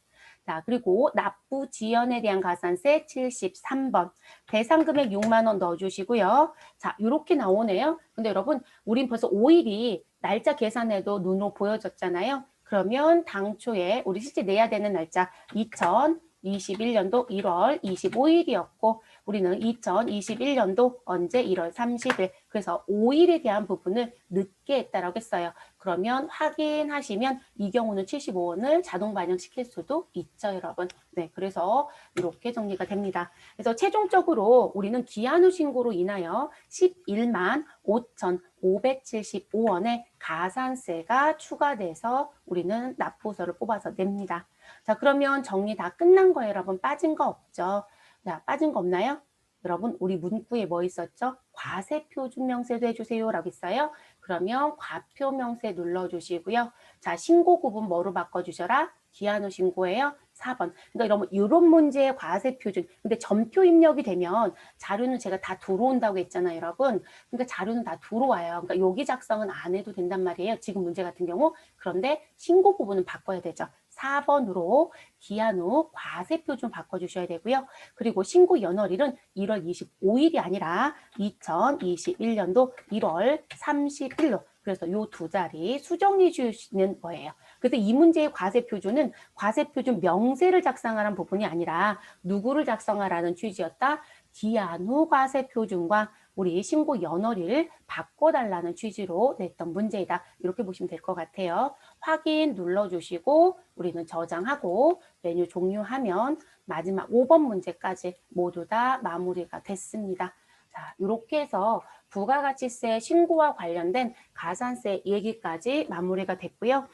자, 그리고 납부 지연에 대한 가산세 73번. 대상 금액 6만 원 넣어주시고요. 자, 이렇게 나오네요. 근데 여러분, 우린 벌써 5일이 날짜 계산해도 눈으로 보여졌잖아요. 그러면 당초에 우리 실제 내야 되는 날짜 2021년도 1월 25일이었고 우리는 2021년도 언제 1월 30일 그래서 5일에 대한 부분을 늦게 했다라고 했어요. 그러면 확인하시면 이 경우는 75원을 자동 반영시킬 수도 있죠, 여러분. 네, 그래서 이렇게 정리가 됩니다. 그래서 최종적으로 우리는 기한 후 신고로 인하여 11만 5,575원의 가산세가 추가돼서 우리는 납부서를 뽑아서 냅니다. 자, 그러면 정리 다 끝난 거예요, 여러분. 빠진 거 없죠? 자, 빠진 거 없나요? 여러분, 우리 문구에 뭐 있었죠? 과세표준명세도 해주세요 라고 있어요. 그러면 과표명세 눌러주시고요. 자, 신고 구분 뭐로 바꿔주셔라? 기한 후 신고예요. 4번. 그러니까 여러분, 이런 문제의 과세표준. 근데 전표 입력이 되면 자료는 제가 다 들어온다고 했잖아요, 여러분. 그러니까 자료는 다 들어와요. 그러니까 여기 작성은 안 해도 된단 말이에요. 지금 문제 같은 경우. 그런데 신고 부분은 바꿔야 되죠. 4번으로 기한 후 과세표 좀 바꿔주셔야 되고요. 그리고 신고 연월일은 1월 25일이 아니라 2021년도 1월 30일로 그래서 요 두 자리 수정해 주시는 거예요. 그래서 이 문제의 과세표준은 과세표준 명세를 작성하라는 부분이 아니라 누구를 작성하라는 취지였다. 기한 후 과세표준과 우리 신고 연월일 바꿔달라는 취지로 냈던 문제이다. 이렇게 보시면 될 것 같아요. 확인 눌러주시고 우리는 저장하고 메뉴 종료하면 마지막 5번 문제까지 모두 다 마무리가 됐습니다. 자, 이렇게 해서 부가가치세 신고와 관련된 가산세 얘기까지 마무리가 됐고요.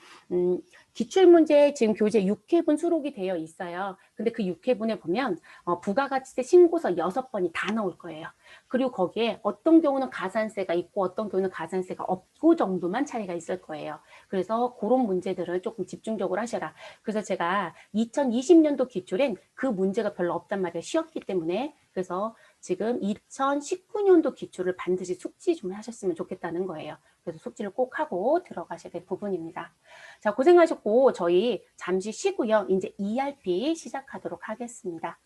기출문제 지금 교재 6회분 수록이 되어 있어요. 근데 그 6회분에 보면 부가가치세 신고서 6번이 다 나올 거예요. 그리고 거기에 어떤 경우는 가산세가 있고 어떤 경우는 가산세가 없고 정도만 차이가 있을 거예요. 그래서 그런 문제들을 조금 집중적으로 하셔라. 그래서 제가 2020년도 기출엔 그 문제가 별로 없단 말이에요. 쉬웠기 때문에. 그래서 지금 2019년도 기출을 반드시 숙지 좀 하셨으면 좋겠다는 거예요. 그래서 숙지를 꼭 하고 들어가셔야 될 부분입니다. 자, 고생하셨고 저희 잠시 쉬고요. 이제 ERP 시작하도록 하겠습니다.